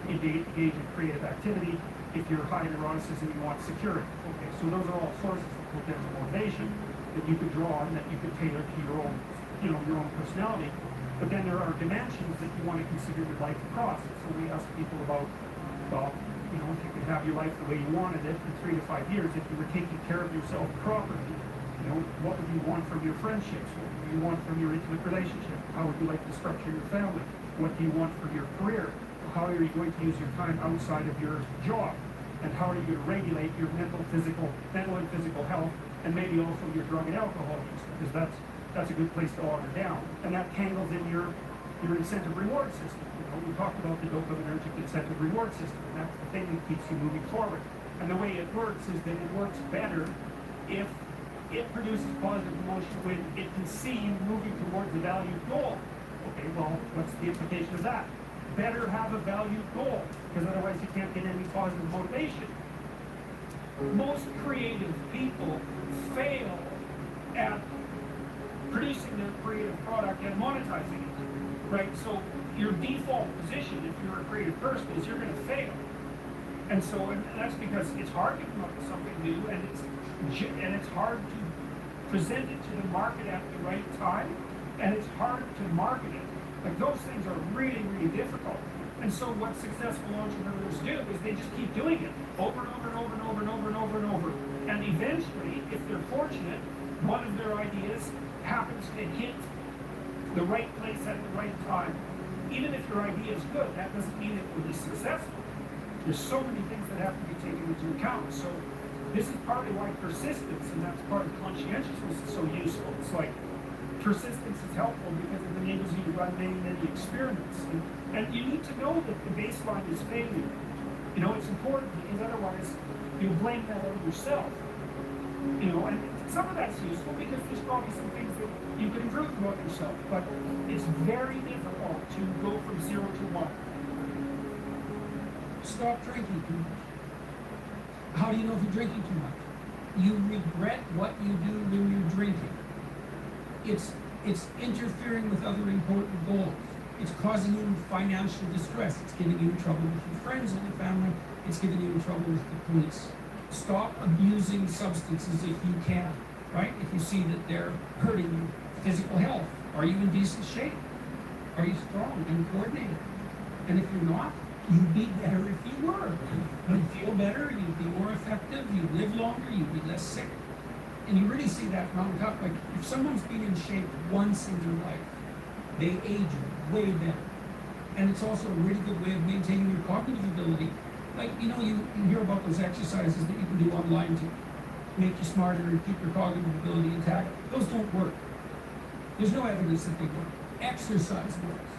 engage in creative activity. If you're high in eroticism, you want security. Okay, so those are all sources of potential motivation that you could draw on, that you could tailor to your own, your own personality. But then there are dimensions that you want to consider your life across. So we ask people about, well, You know, if you could have your life the way you wanted it in 3 to 5 years, if you were taking care of yourself properly, you know, what would you want from your friendships? What would you want from your intimate relationship? How would you like to structure your family? What do you want from your career? How are you going to use your time outside of your job? And how are you going to regulate your mental and physical health, and maybe also your drug and alcohol use? Because that's a good place to water down. And that tangles in your incentive reward system. You know, we talked about the dopaminergic incentive reward system, and that's the thing that keeps you moving forward. And the way it works is that it works better if it produces positive emotion when it can see you moving towards a valued goal. Okay, well, what's the implication of that? Better have a valued goal, because otherwise you can't get any positive motivation. Most creative people fail at producing their creative product and monetizing it, right? So your default position, if you're a creative person, is you're going to fail. And that's because it's hard to come up with something new, and it's hard to present it to the market at the right time, and it's hard to market it. Like, those things are really, really difficult. And so what successful entrepreneurs do is they just keep doing it over and over and over and over and over and over and over. And eventually, if they're fortunate, one of their ideas happens to hit the right place at the right time. Even if your idea is good, that doesn't mean it will be successful. There's so many things that have to be taken into account. So this is partly why persistence, and that's part of conscientiousness, is so useful. It's like, persistence is helpful because it enables you to run many, many experiments. And you need to know that the baseline is failure. You know, it's important, because otherwise you'll blame that on yourself. You know, and some of that's useful because there's probably some things that you can improve about yourself, but it's very difficult to go from 0 to 1. Stop drinking too much. How do you know if you're drinking too much? You regret what you do when you're drinking. It's interfering with other important goals. It's causing you financial distress. It's getting you in trouble with your friends and your family. It's getting you in trouble with the police. Stop abusing substances if you can, right? If you see that they're hurting your physical health. Are you in decent shape? Are you strong and coordinated? And if you're not, you'd be better if you were. You'd feel better, you'd be more effective, you'd live longer, you'd be less sick. And you really see that round up. Like, if someone's been in shape once in their life, they age way better. And it's also a really good way of maintaining your cognitive ability. Like, you know, you hear about those exercises that you can do online to make you smarter and keep your cognitive ability intact. Those don't work. There's no evidence that they work. Exercise works.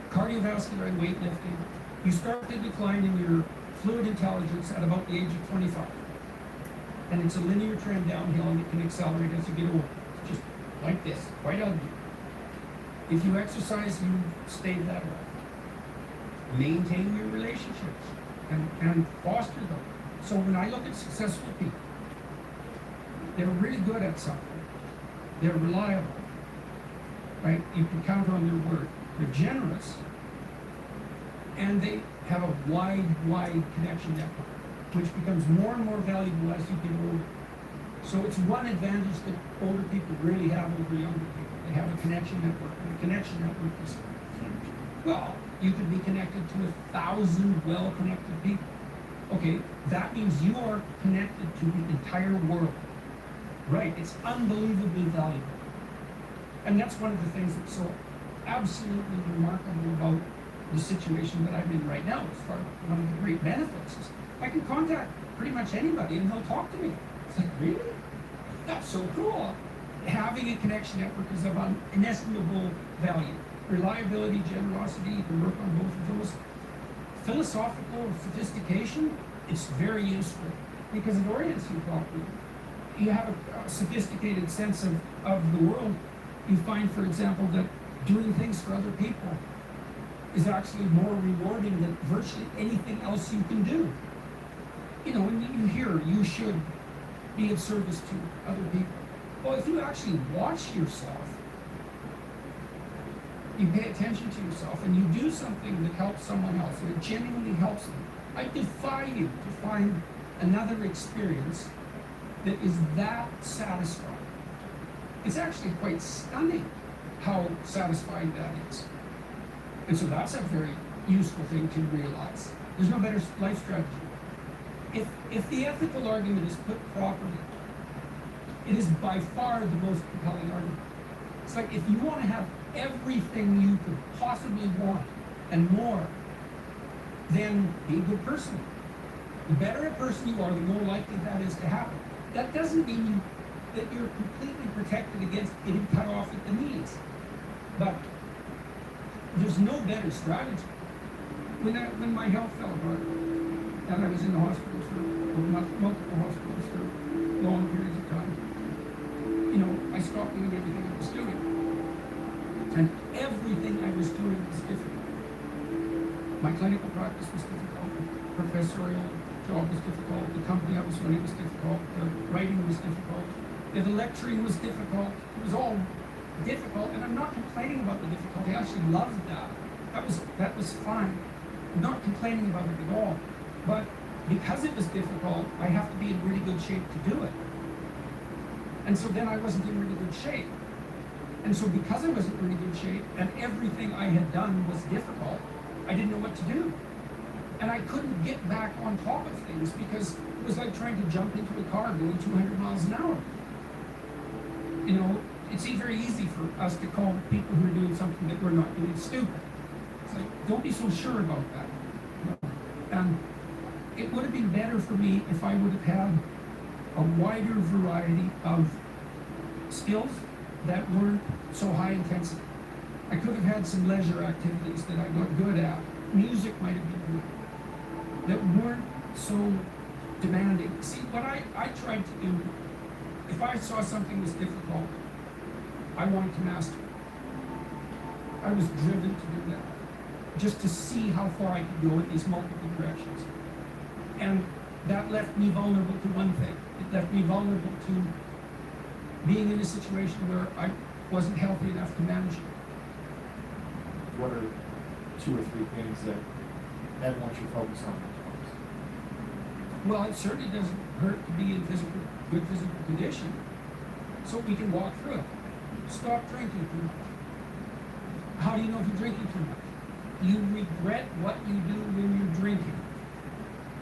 Cardiovascular and weightlifting, you start to decline in your fluid intelligence at about the age of 25. And it's a linear trend downhill, and it can accelerate as you get older. It's just like this, quite ugly. If you exercise, you stay that way. Maintain your relationships and foster them. So when I look at successful people, they're really good at something. They're reliable, right? You can count on their word. They're generous, and they have a wide connection network, which becomes more and more valuable as you get older. So it's one advantage that older people really have over younger people. They have a connection network, and a connection network is huge. Well, you could be connected to 1,000 well-connected people. Okay, that means you are connected to the entire world. Right, it's unbelievably valuable. And that's one of the things that's so absolutely remarkable about the situation that I'm in right now. As far as one of the great benefits is I can contact pretty much anybody and they'll talk to me. It's like, really? That's so cool. Having a connection network is of inestimable value. Reliability, generosity, you can work on both of those. Philosophical sophistication, it's very useful because it orients you properly. You have a sophisticated sense of the world. You find, for example, that doing things for other people is actually more rewarding than virtually anything else you can do. You know, when you hear you should be of service to other people. Well, if you actually watch yourself, you pay attention to yourself, and you do something that helps someone else, and it genuinely helps them, I defy you to find another experience that is that satisfying. It's actually quite stunning how satisfying that is. And so that's a very useful thing to realize. There's no better life strategy. If the ethical argument is put properly, it is by far the most compelling argument. It's like if you want to have everything you could possibly want and more, then be a good person. The better a person you are, the more likely that is to happen. That doesn't mean that you're completely protected against getting cut off at the knees. But there's no better strategy. When my health fell apart, and I was in the hospital for multiple hospitals for long periods of time, I stopped doing everything I was doing. And everything I was doing was difficult. My clinical practice was difficult. The professorial job was difficult. The company I was running was difficult. The writing was difficult. The lecturing was difficult. It was all difficult, and I'm not complaining about the difficulty. I actually loved that. That was fine. I'm not complaining about it at all. But because it was difficult, I have to be in really good shape to do it. And so then I wasn't in really good shape. And so because I wasn't in really good shape, and everything I had done was difficult, I didn't know what to do. And I couldn't get back on top of things because it was like trying to jump into a car going 200 miles an hour. It's very easy for us to call people who are doing something that we're not doing stupid. It's like, don't be so sure about that. And it would have been better for me if I would have had a wider variety of skills that weren't so high intensity. I could have had some leisure activities that I got good at. Music might have been good. That weren't so demanding. See, what I tried to do, if I saw something was difficult, I wanted to master it. I was driven to do that, just to see how far I could go in these multiple directions. And that left me vulnerable to one thing. It left me vulnerable to being in a situation where I wasn't healthy enough to manage it. What are 2 or 3 things that Ed wants you to focus on? Well, it certainly doesn't hurt to be in good physical condition, so we can walk through it. Stop drinking too much. How do you know if you're drinking too much? You regret what you do when you're drinking.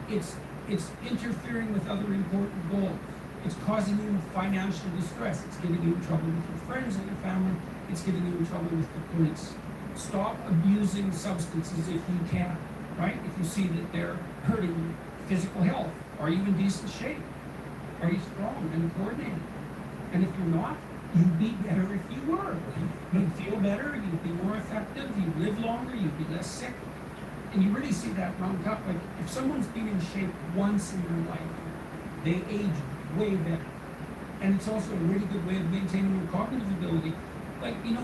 It's interfering with other important goals. It's causing you financial distress. It's getting you in trouble with your friends and your family. It's getting you in trouble with the police. Stop abusing substances if you can, right? If you see that they're hurting your physical health. Are you in decent shape? Are you strong and coordinated? And if you're not, you'd be better if you were. You'd feel better, you'd be more effective, you'd live longer, you'd be less sick. And you really see that round up. Like, if someone's been in shape once in their life, they age way better. And it's also a really good way of maintaining your cognitive ability. Like, you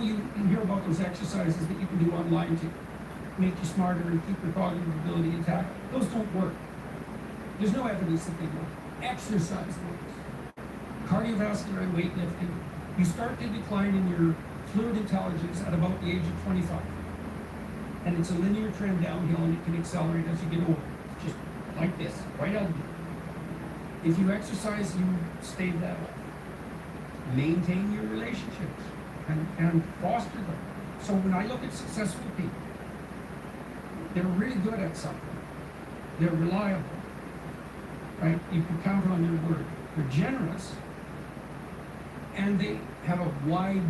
hear about those exercises that you can do online to make you smarter and keep your cognitive ability intact. Those don't work. There's no evidence that they work. Exercise works. Cardiovascular and weightlifting, you start to decline in your fluid intelligence at about the age of 25. And it's a linear trend downhill, and it can accelerate as you get older. Just like this, right out here. If you exercise, you stave that off. Maintain your relationships and foster them. So when I look at successful people, they're really good at something. They're reliable, right? You can count on their word. They're generous, and they have a wide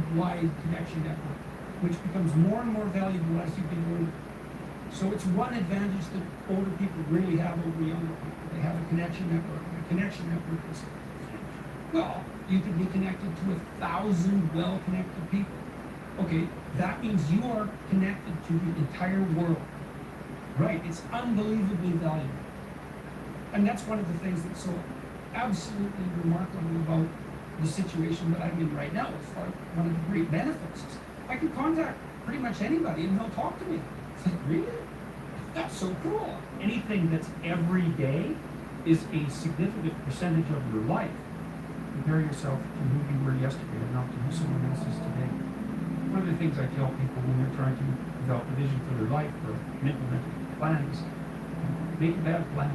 connection network, which becomes more and more valuable as you get older. So it's one advantage that older people really have over younger people. They have a connection network. A connection network is, well, you can be connected to 1,000 well-connected people. Okay, that means you are connected to the entire world. Right, it's unbelievably valuable. And that's one of the things that's so absolutely remarkable about the situation that I'm in right now. As far as one of the great benefits is I can contact pretty much anybody and they'll talk to me. It's like, really? That's so cool. Anything that's every day is a significant percentage of your life. Compare yourself to who you were yesterday and not to who someone else is today. One of the things I tell people when they're trying to develop a vision for their life or implement plans, make a bad plan.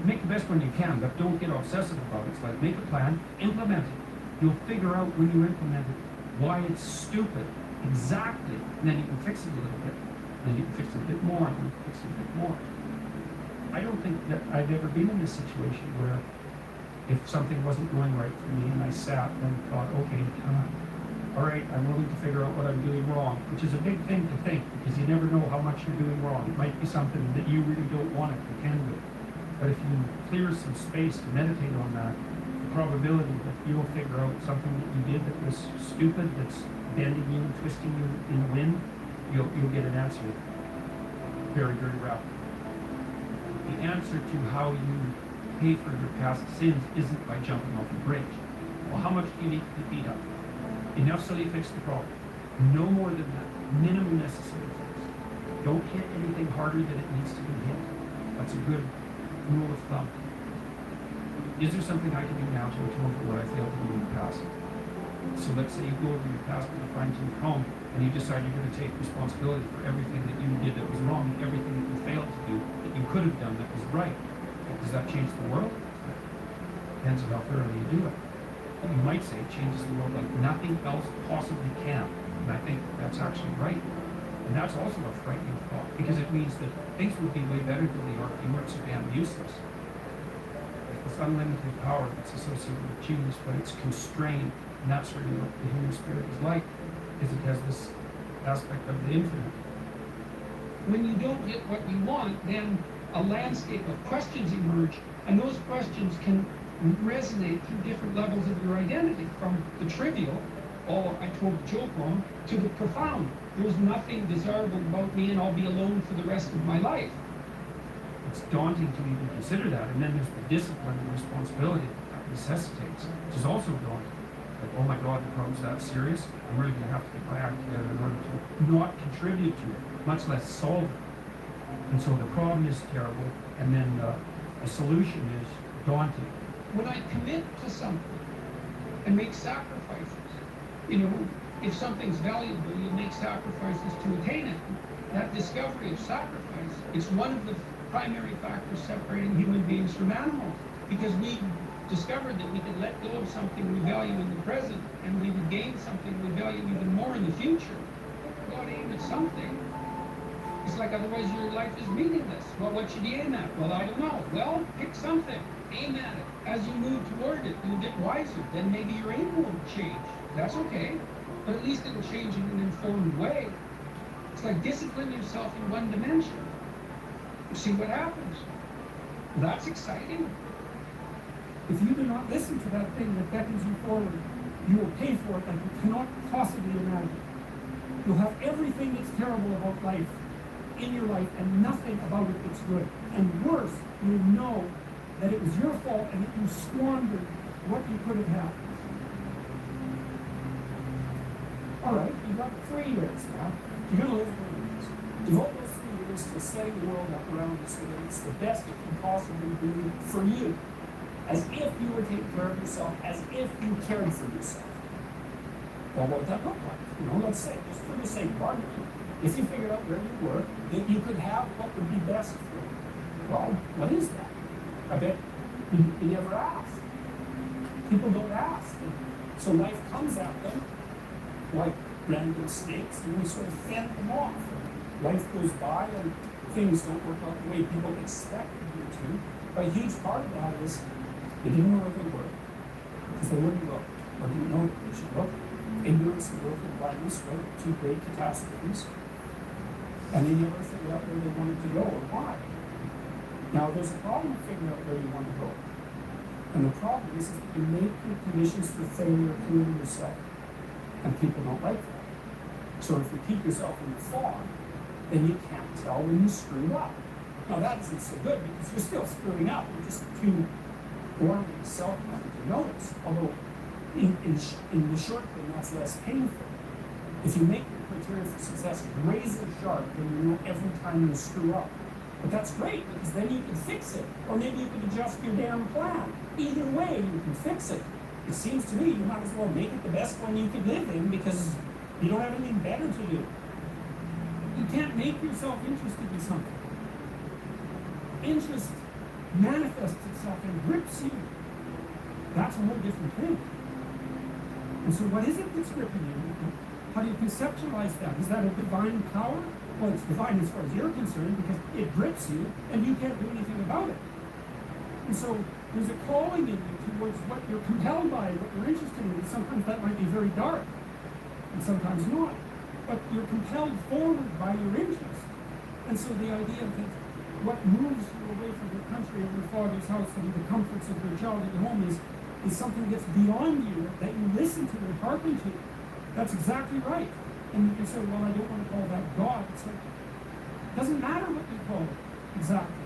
Make the best one you can, but don't get obsessive about it. It's like, make a plan, implement it. You'll figure out when you implement it why it's stupid, exactly, and then you can fix it a little bit. Then you can fix it a bit more, and you can fix it a bit more. I don't think that I've ever been in a situation where if something wasn't going right for me and I sat and thought, okay, all right, I'm willing to figure out what I'm doing wrong, which is a big thing to think because you never know how much you're doing wrong. It might be something that you really don't want to pretend with. But if you clear some space to meditate on that, the probability that you'll figure out something that you did that was stupid, that's bending you and twisting you in the wind, you'll get an answer very, very rapidly. The answer to how you pay for your past sins isn't by jumping off a bridge. Well, how much do you need to be beat up? Enough so you fix the problem. No more than that. Minimum necessary fix. Don't hit anything harder than it needs to be hit. That's a good rule of thumb. Is there something I can do now to atone for what I failed to do in the past? So let's say you go over your past with a fine-tooth comb and you decide you're going to take responsibility for everything that you did that was wrong, everything that you failed to do that you could have done that was right. Does that change the world? Depends on how thoroughly you do it. But you might say it changes the world like nothing else possibly can. And I think that's actually right. And that's also a frightening thought because it means that things would be way better than they are if you weren't so damn useless. It's unlimited power that's associated with genius, but it's constrained. And that's really what the human spirit is like, is it has this aspect of the infinite. When you don't get what you want, then a landscape of questions emerge, and those questions can resonate through different levels of your identity, from the trivial, oh, I told a joke wrong, to the profound. There's nothing desirable about me and I'll be alone for the rest of my life. It's daunting to even consider that, and then there's the discipline and responsibility that necessitates, which is also daunting. Like, oh my God, the problem's that serious? I'm really gonna have to get my act together in order to not contribute to it, much less solve it. And so the problem is terrible, and then the solution is daunting. When I commit to something and make sacrifices, if something's valuable, you make sacrifices to attain it. That discovery of sacrifice is one of the primary factors separating human beings from animals, because we discovered that we could let go of something we value in the present, and we would gain something we value even more in the future. God aim at something. It's like otherwise your life is meaningless. Well, what should you aim at? Well, I don't know. Well, pick something. Aim at it. As you move toward it, you'll get wiser. Then maybe your aim won't change. That's okay. But at least it'll change in an informed way. It's like discipline yourself in one dimension. See what happens. That's exciting. If you do not listen to that thing that beckons you forward, you will pay for it like you cannot possibly imagine. You'll have everything that's terrible about life in your life and nothing about it that's good. And worse, you'll know that it was your fault and that you squandered what you could have had. All right, you've got 3 years now. You're going to live 3 years. Devote those 3 years to setting the world up around you so that it's the best it can possibly be for you. As if you were taking care of yourself, as if you cared for yourself. Well, what would that look like? Let's say, just for the sake of argument, if you figured out where you were, that you could have what would be best for you. Well, what is that? I bet you never ask. People don't ask. So life comes at them like random snakes, and we sort of fend them off. Life goes by and things don't work out the way people expect them to. But a huge part of that is they didn't know where they were, because they wouldn't look, or didn't know that they should look. Ignorance and willful blindness were 2 great catastrophes, and they never figured out where they wanted to go or why. Now, there's a problem with figuring out where you want to go. And the problem is that you make your conditions for failure clear to yourself, and people don't like that. So if you keep yourself in the fog, then you can't tell when you screwed up. Now, that isn't so good, because you're still screwing up. You're just too warmly self-minded to notice. Although, in the short term, that's less painful. If you make your criteria for success razor sharp, then you know every time you screw up. But that's great, because then you can fix it. Or maybe you can adjust your damn plan. Either way, you can fix it. It seems to me you might as well make it the best one you could live in, because you don't have anything better to do. You can't make yourself interested in something. Interest manifests itself and grips you. That's a whole different thing. And so what is it that's gripping you? How do you conceptualize that? Is that a divine power? Well, it's divine as far as you're concerned because it grips you and you can't do anything about it. And so there's a calling in you towards what you're compelled by, what you're interested in. And sometimes that might be very dark and sometimes not. But you're compelled forward by your interest. And so the idea that what moves you away from your country and your father's house and the comforts of your childhood home is something that's beyond you, that you listen to and hearken to. That's exactly right. And you can say, well, I don't want to call that God. It's like, it doesn't matter what you call it exactly.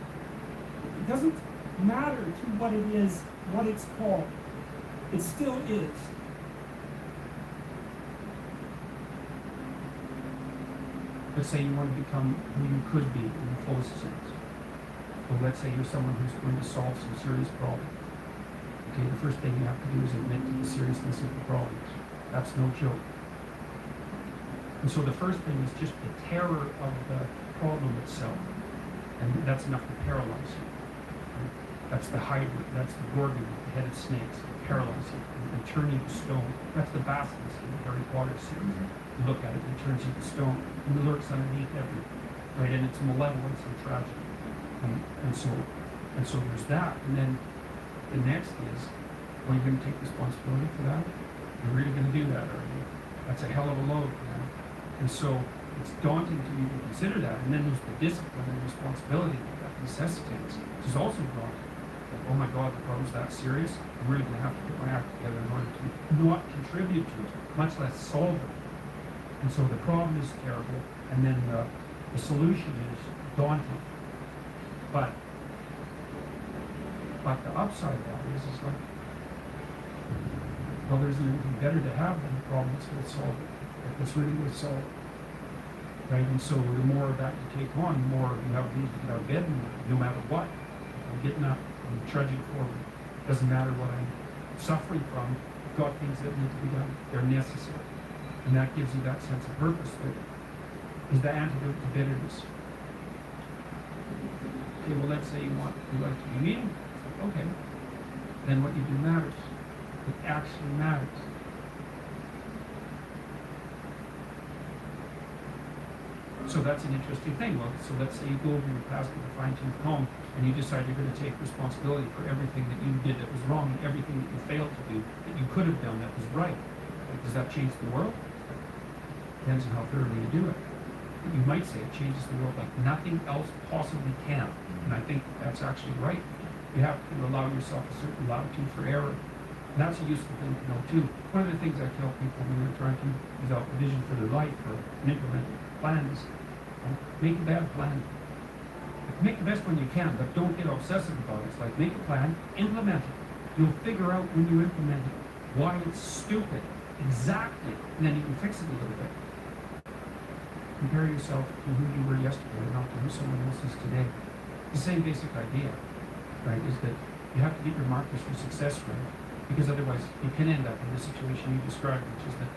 It doesn't matter to what it is, what it's called. It still is. Let's say you want to become who you could be in the fullest sense. Well, let's say you're someone who's going to solve some serious problem. Okay, the first thing you have to do is admit to the seriousness of the problems. That's no joke. And so the first thing is just the terror of the problem itself. And that's enough to paralyze you. That's the hydra, that's the gorgon, the headed snakes, paralyze you and turn you to stone. That's the basilisk in the Harry Potter series. You look at it and it turns you to stone. And it lurks underneath everything. Right? And it's malevolence and tragedy. And so there's that. And then the next is, are you going to take responsibility for that? You're really going to do that, are you? That's a hell of a load, man. And so it's daunting to even consider that. And then there's the discipline and responsibility that necessitates, which is also daunting. Like, oh my God, the problem's that serious? I'm really going to have to get my act together in order to not contribute to it, much less solve it. And so the problem is terrible, and then the solution is daunting. But the upside of that is like, well, there's anything better to have than a problem that's going to solve it. That's really going to solve it. Right? And so the more of that you take on, the more you have need to get out of bed, no matter what. I'm getting up, I'm trudging forward. Doesn't matter what I'm suffering from, I've got things that need to be done. They're necessary. And that gives you that sense of purpose that is the antidote to bitterness. Okay, well, let's say you like to be meaningful. Okay, then what you do matters. It actually matters. So that's an interesting thing. Well, so let's say you go over your past with a fine-tooth comb and you decide you're going to take responsibility for everything that you did that was wrong and everything that you failed to do that you could have done that was right. Like, does that change the world? Depends on how thoroughly you do it. You might say it changes the world like nothing else possibly can. And I think that's actually right. You have to allow yourself a certain latitude for error. And that's a useful thing to know too. One of the things I tell people when they're trying to develop a vision for their life or an implemented plan is make a bad plan. Make the best one you can, but don't get obsessive about it. It's like make a plan, implement it. You'll figure out when you implement it why it's stupid. Exactly. And then you can fix it a little bit. Compare yourself to who you were yesterday, not to who someone else is today. The same basic idea, right, is that you have to get your markers for success right, because otherwise you can end up in the situation you described, which is that,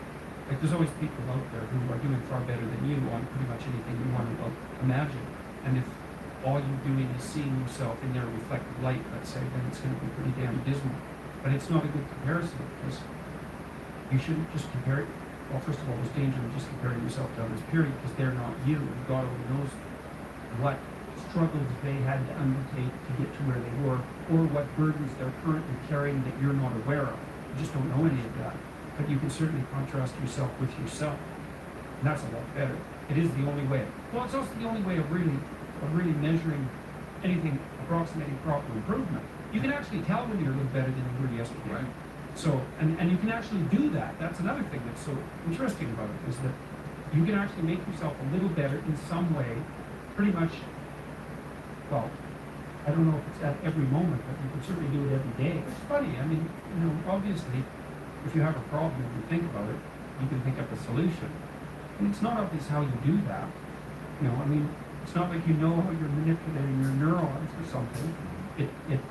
like, there's always people out there who are doing far better than you on pretty much anything you want to imagine. And if all you're doing is seeing yourself in their reflected light, let's say, then it's going to be pretty damn dismal. But it's not a good comparison, because you shouldn't just compare it. Well, first of all, there's danger in just comparing yourself to others, period, because they're not you, and God only knows what struggles they had to undertake to get to where they were, or what burdens they're currently carrying that you're not aware of. You just don't know any of that. But you can certainly contrast yourself with yourself, and that's a lot better. It is the only way. Well, it's also the only way of really measuring anything approximating proper improvement. You can actually tell when you're a little better than you were yesterday. Right. So, and you can actually do that. That's another thing that's so interesting about it, is that you can actually make yourself a little better in some way, pretty much, well, I don't know if it's at every moment, but you can certainly do it every day. It's funny, I mean, you know, obviously, if you have a problem and you think about it, you can think up a solution. And it's not obvious how you do that. You know, I mean, it's not like you know how you're manipulating your neurons or something. It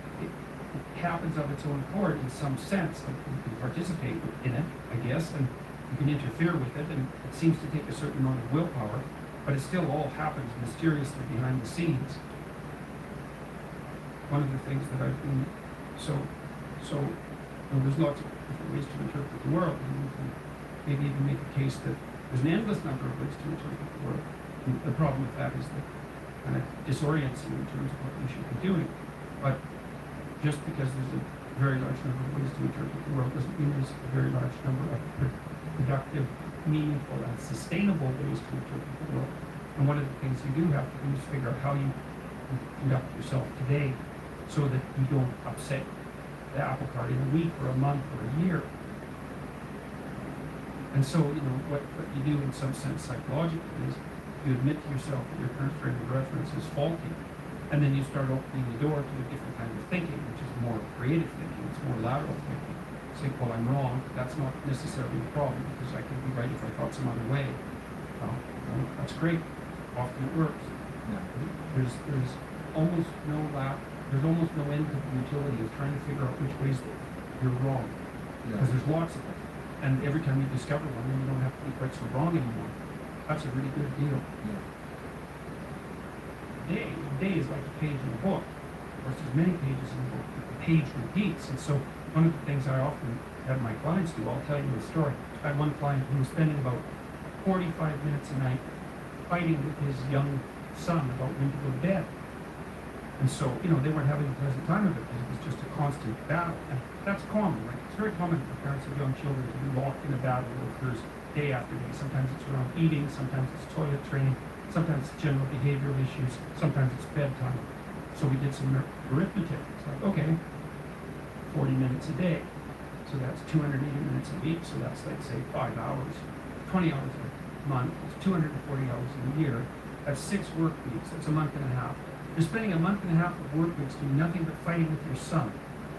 happens of its own accord in some sense. Like you can participate in it, I guess, and you can interfere with it, and it seems to take a certain amount of willpower, but it still all happens mysteriously behind the scenes. One of the things that I've been, so you know, there's lots of different ways to interpret the world, and you can maybe even make a case that there's an endless number of ways to interpret the world. And the problem with that is that it kind of disorients you in terms of what you should be doing. But just because there's a very large number of ways to interpret the world doesn't mean there's a very large number of productive, meaningful, and sustainable ways to interpret the world. And one of the things you do have to do is figure out how you conduct yourself today so that you don't upset the apple cart in a week or a month or a year. And so, what you do in some sense psychologically is you admit to yourself that your current frame of reference is faulty. And then you start opening the door to a different kind of thinking, which is more creative thinking, it's more lateral thinking. Say, well, I'm wrong, but that's not necessarily the problem, because I could be right if I thought some other way. That's great. Often it works. There's almost no end to the utility of trying to figure out which ways you're wrong. Because there's lots of them. And every time you discover one, then you don't have to be quite so wrong anymore. That's a really good deal. A day is like a page in a book. Of course, there's many pages in the book, but the page repeats. And so one of the things I often have my clients do, I'll tell you a story. I had one client who was spending about 45 minutes a night fighting with his young son about when to go to bed. And so, they weren't having a pleasant time of it because it was just a constant battle. And that's common, right? It's very common for parents of young children to be locked in a battle with theirs day after day. Sometimes it's around eating, sometimes it's toilet training, sometimes it's general behavioral issues, sometimes it's bedtime. So we did some arithmetic. It's like, okay, 40 minutes a day. So that's 280 minutes a week. So that's, like, say, 5 hours. 20 hours a month. It's 240 hours in a year. That's 6 work weeks. That's a month and a half. You're spending a month and a half of work weeks doing nothing but fighting with your son.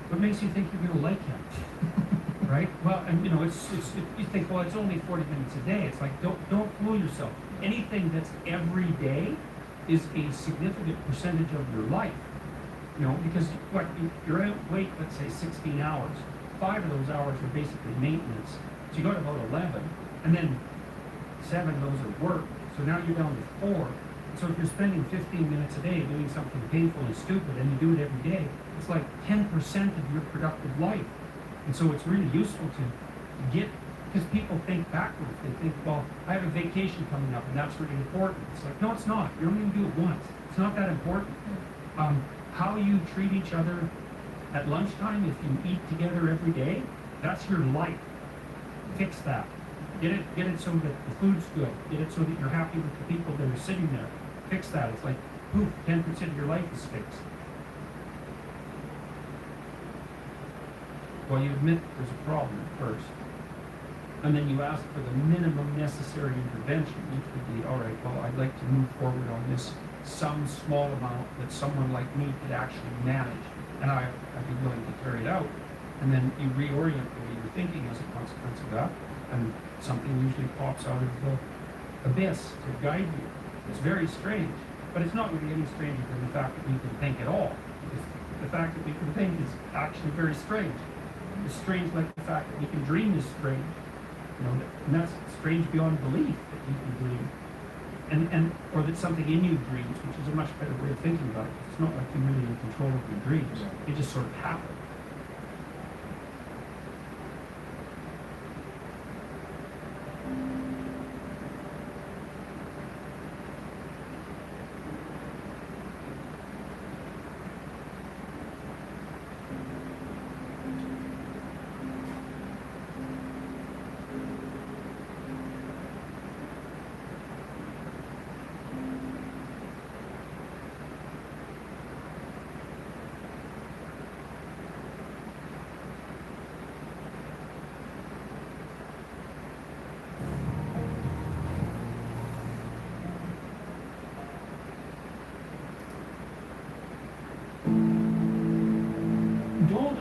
What makes you think you're going to like him? Right? Well, and you think, well, it's only 40 minutes a day. It's like, don't fool yourself. Anything that's every day is a significant percentage of your life. Because you're out late, let's say 16 hours. 5 of those hours are basically maintenance. So you got about 11, and then 7 of those are work. So now you're down to 4. So if you're spending 15 minutes a day doing something painful and stupid, and you do it every day, it's like 10% of your productive life. And so it's really useful to get, because people think backwards. They think, well, I have a vacation coming up, and that's really important. It's like, no, it's not. You only do it once. It's not that important. How you treat each other at lunchtime, if you eat together every day, that's your life. Fix that. Get it so that the food's good. Get it so that you're happy with the people that are sitting there. Fix that. It's like, poof, 10% of your life is fixed. Well, you admit there's a problem first. And then you ask for the minimum necessary intervention, which would be, all right, well, I'd like to move forward on this some small amount that someone like me could actually manage. And I'd be willing to carry it out. And then you reorient the way you're thinking as a consequence of that. And something usually pops out of the abyss to guide you. It's very strange, but it's not really any stranger than the fact that we can think at all. Because the fact that we can think is actually very strange. It's strange like the fact that we can dream is strange. And that's strange beyond belief that you can dream. Or that something in you dreams, which is a much better way of thinking about it. It's not like you're really in control of your dreams. They just sort of happen.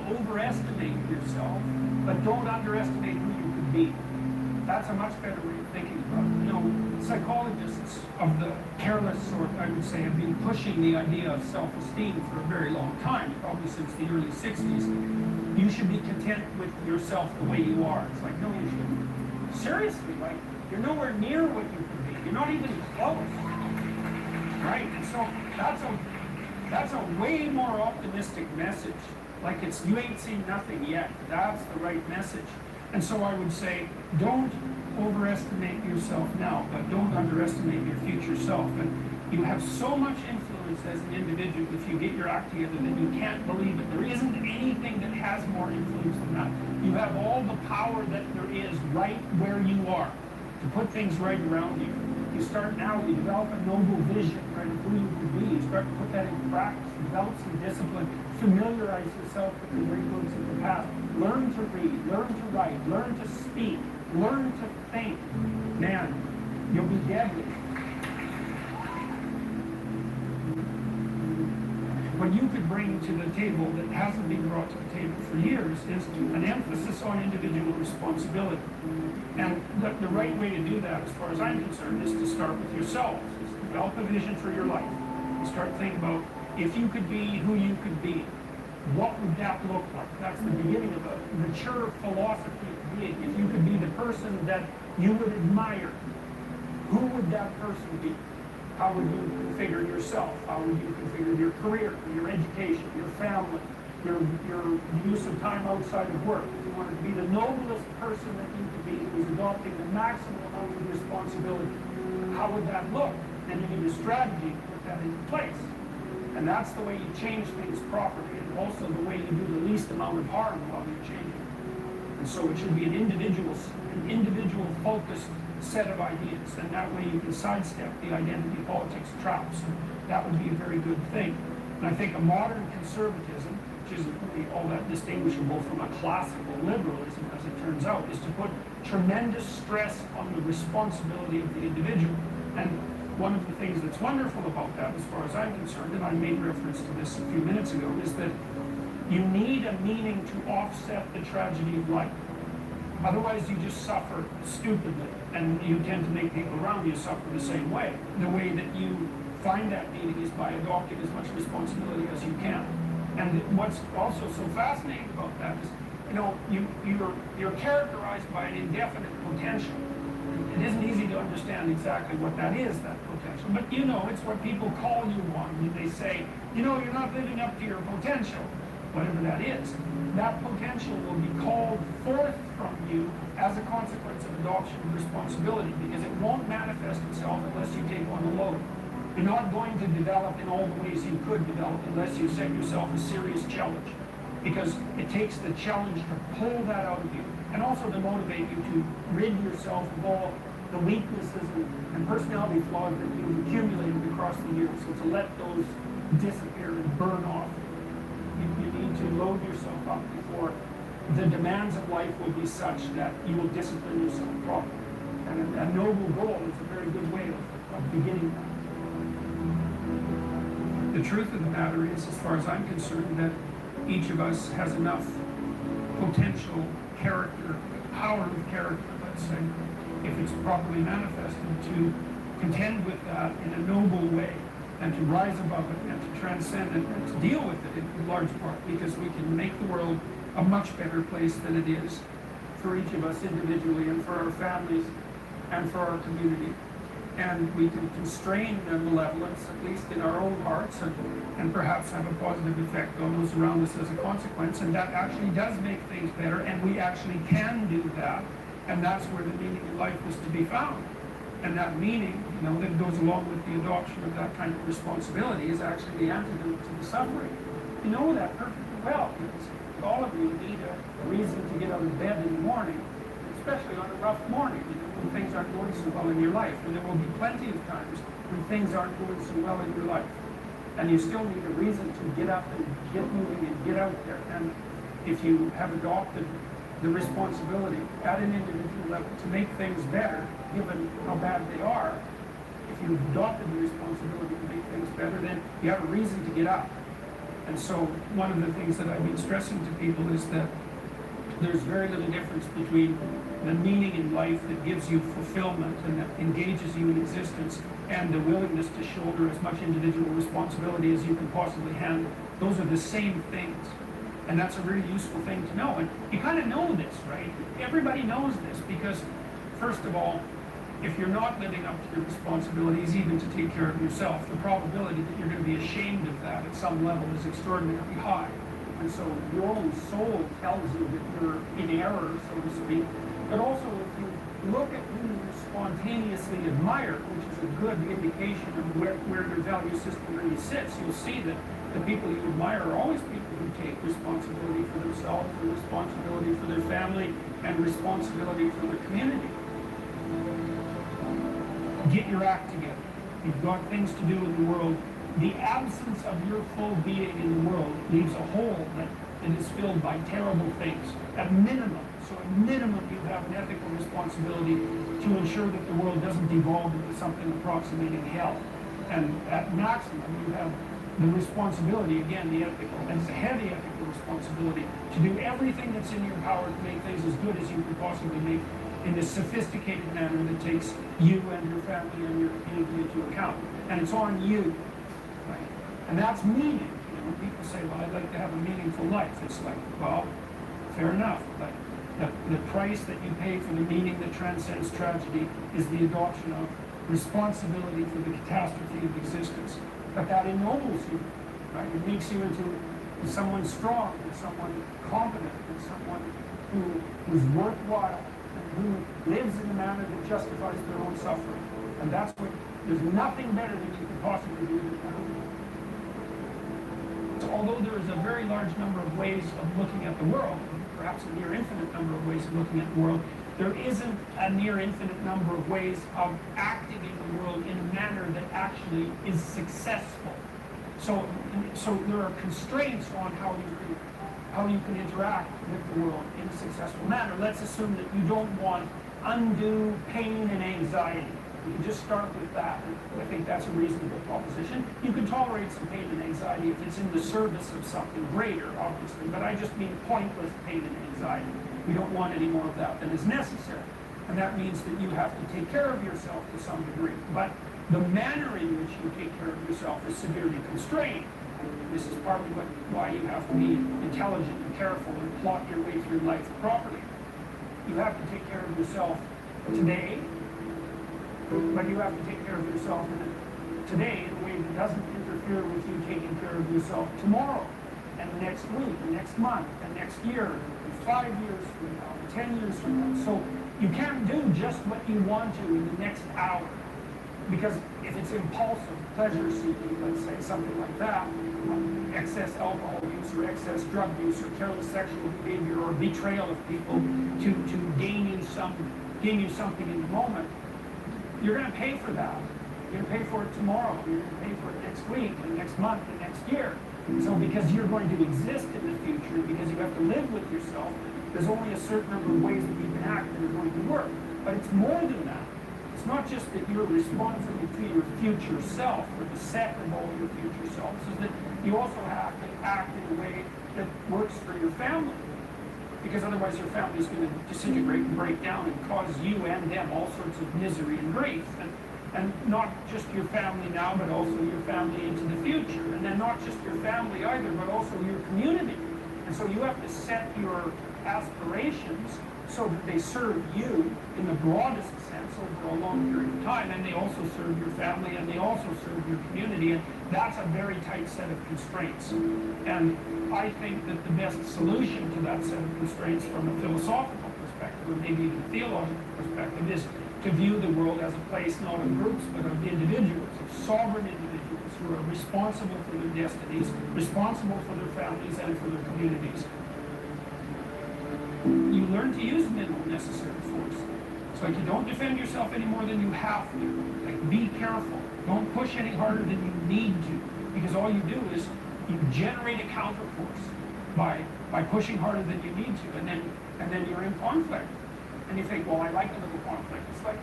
Overestimate yourself, but don't underestimate who you can be. That's a much better way of thinking about it. Psychologists of the careless sort, I would say, have been pushing the idea of self-esteem for a very long time, probably since the early 60s. You should be content with yourself the way you are. It's like, no, you shouldn't. Seriously, like, you're nowhere near what you can be. You're not even close. Right? And so that's a way more optimistic message. Like you ain't seen nothing yet. That's the right message. And so I would say, don't overestimate yourself now, but don't underestimate your future self. And you have so much influence as an individual if you get your act together that you can't believe it. There isn't anything that has more influence than that. You have all the power that there is right where you are to put things right around you. You start now, you develop a noble vision, right, of who you can be. You start to put that into practice, develop some discipline, familiarize yourself with the great books of the past. Learn to read, learn to write, learn to speak, learn to think. Man, you'll be deadly. What you could bring to the table that hasn't been brought to the table for years is an emphasis on individual responsibility. And the right way to do that, as far as I'm concerned, is to start with yourself. Is to develop a vision for your life. And start thinking about, if you could be who you could be, what would that look like? That's the beginning of a mature philosophy of being. If you could be the person that you would admire, who would that person be? How would you configure yourself? How would you configure your career, your education, your family, your use of time outside of work? If you wanted to be the noblest person that you could be, who was adopting the maximum amount of responsibility, how would that look? Then you need a strategy to put that into place. And that's the way you change things properly, and also the way you do the least amount of harm while you're changing. And so it should be an individual focused set of ideas, and that way you can sidestep the identity politics traps. That would be a very good thing. And I think a modern conservatism, which isn't really all that distinguishable from a classical liberalism, as it turns out, is to put tremendous stress on the responsibility of the individual. And one of the things that's wonderful about that, as far as I'm concerned, and I made reference to this a few minutes ago, is that you need a meaning to offset the tragedy of life. Otherwise, you just suffer stupidly, and you tend to make people around you suffer the same way. The way that you find that meaning is by adopting as much responsibility as you can. And what's also so fascinating about that is, you're characterized by an indefinite potential. It isn't easy to understand exactly what that is, that potential. But it's what people call you on when they say, you're not living up to your potential. Whatever that is, that potential will be called forth from you as a consequence of adoption of responsibility, because it won't manifest itself unless you take on the load. You're not going to develop in all the ways you could develop unless you set yourself a serious challenge, because it takes the challenge to pull that out of you, and also to motivate you to rid yourself of all the weaknesses and personality flaws that you've accumulated across the years, so to let those disappear and burn off. You need to load yourself up before the demands of life will be such that you will discipline yourself properly. And a noble goal is a very good way of beginning that. The truth of the matter is, as far as I'm concerned, that each of us has enough potential character, power of character, let's say, if it's properly manifested, to contend with that in a noble way, and to rise above it, and to transcend it, and to deal with it in large part, because we can make the world a much better place than it is for each of us individually, and for our families, and for our community. And we can constrain the malevolence, at least in our own hearts, and perhaps have a positive effect on those around us as a consequence, and that actually does make things better, and we actually can do that, and that's where the meaning in life is to be found. And that meaning, that goes along with the adoption of that kind of responsibility, is actually the antidote to the suffering. You know that perfectly well, because all of you need a reason to get out of bed in the morning, especially on a rough morning, when things aren't going so well in your life. And there will be plenty of times when things aren't going so well in your life. And you still need a reason to get up and get moving and get out there. And if you have adopted the responsibility at an individual level to make things better, given how bad they are, if you've adopted the responsibility to make things better, then you have a reason to get up. And so one of the things that I've been stressing to people is that there's very little difference between the meaning in life that gives you fulfillment and that engages you in existence, and the willingness to shoulder as much individual responsibility as you can possibly handle. Those are the same things. And that's a really useful thing to know. And you kind of know this, right? Everybody knows this, because, first of all, if you're not living up to your responsibilities, even to take care of yourself, the probability that you're going to be ashamed of that at some level is extraordinarily high. And so your own soul tells you that you're in error, so to speak. But also, if you look at who you spontaneously admire, which is a good indication of where your value system really sits, you'll see that the people you admire are always people who take responsibility for themselves, and responsibility for their family, and responsibility for their community. Get your act together. You've got things to do in the world. The absence of your full being in the world leaves a hole that is filled by terrible things. At minimum, you have an ethical responsibility to ensure that the world doesn't devolve into something approximating hell. And at maximum, you have the responsibility, again, the ethical, and it's a heavy ethical responsibility, to do everything that's in your power to make things as good as you can possibly make in a sophisticated manner that takes you and your family and your community into account. And it's on you, right? And that's meaning. You know, when people say, well, I'd like to have a meaningful life, it's like, well, fair enough, but the price that you pay for the meaning that transcends tragedy is the adoption of responsibility for the catastrophe of existence. But that ennobles you, right? It makes you into someone strong, and someone competent, and someone who's worthwhile, and who lives in a manner that justifies their own suffering. And that's what, there's nothing better that you could possibly do than that. So although there is a very large number of ways of looking at the world, perhaps a near infinite number of ways of looking at the world, there isn't a near infinite number of ways of acting in the world in a manner that actually is successful. So there are constraints on how you can interact with the world in a successful manner. Let's assume that you don't want undue pain and anxiety. You can just start with that. I think that's a reasonable proposition. You can tolerate some pain and anxiety if it's in the service of something greater, obviously, but I just mean pointless pain and anxiety. We don't want any more of that than is necessary. And that means that you have to take care of yourself to some degree. But the manner in which you take care of yourself is severely constrained. This is partly why you have to be intelligent and careful and plot your way through life properly. You have to take care of yourself today, but you have to take care of yourself today in a way that doesn't interfere with you taking care of yourself tomorrow, and next week, and next month, and next year, and 5 years from now, and 10 years from now. So you can't do just what you want to in the next hour. Because if it's impulsive, pleasure-seeking, let's say, something like that, excess alcohol use or excess drug use or careless sexual behavior or betrayal of people to gain you something in the moment, you're going to pay for that. You're going to pay for it tomorrow. You're going to pay for it next week and next month and next year. So because you're going to exist in the future, because you have to live with yourself, there's only a certain number of ways that you can act that are going to work. But it's more than that. It's not just that you're responsible to your future self or the set of all your future selves, it's that you also have to act in a way that works for your family. Because otherwise your family is going to disintegrate and break down and cause you and them all sorts of misery and grief. And not just your family now, but also your family into the future. And then not just your family either, but also your community. And so you have to set your aspirations so that they serve you in the broadest sense over a long period of time, and they also serve your family, and they also serve your community, and that's a very tight set of constraints. And I think that the best solution to that set of constraints from a philosophical perspective, or maybe even a theological perspective, is to view the world as a place not of groups, but of individuals, of sovereign individuals who are responsible for their destinies, responsible for their families, and for their communities. You learn to use minimal necessary force. It's like you don't defend yourself any more than you have to. Like, be careful. Don't push any harder than you need to. Because all you do is you generate a counterforce by pushing harder than you need to, and then you're in conflict. And you think, well, I like a little conflict. It's like,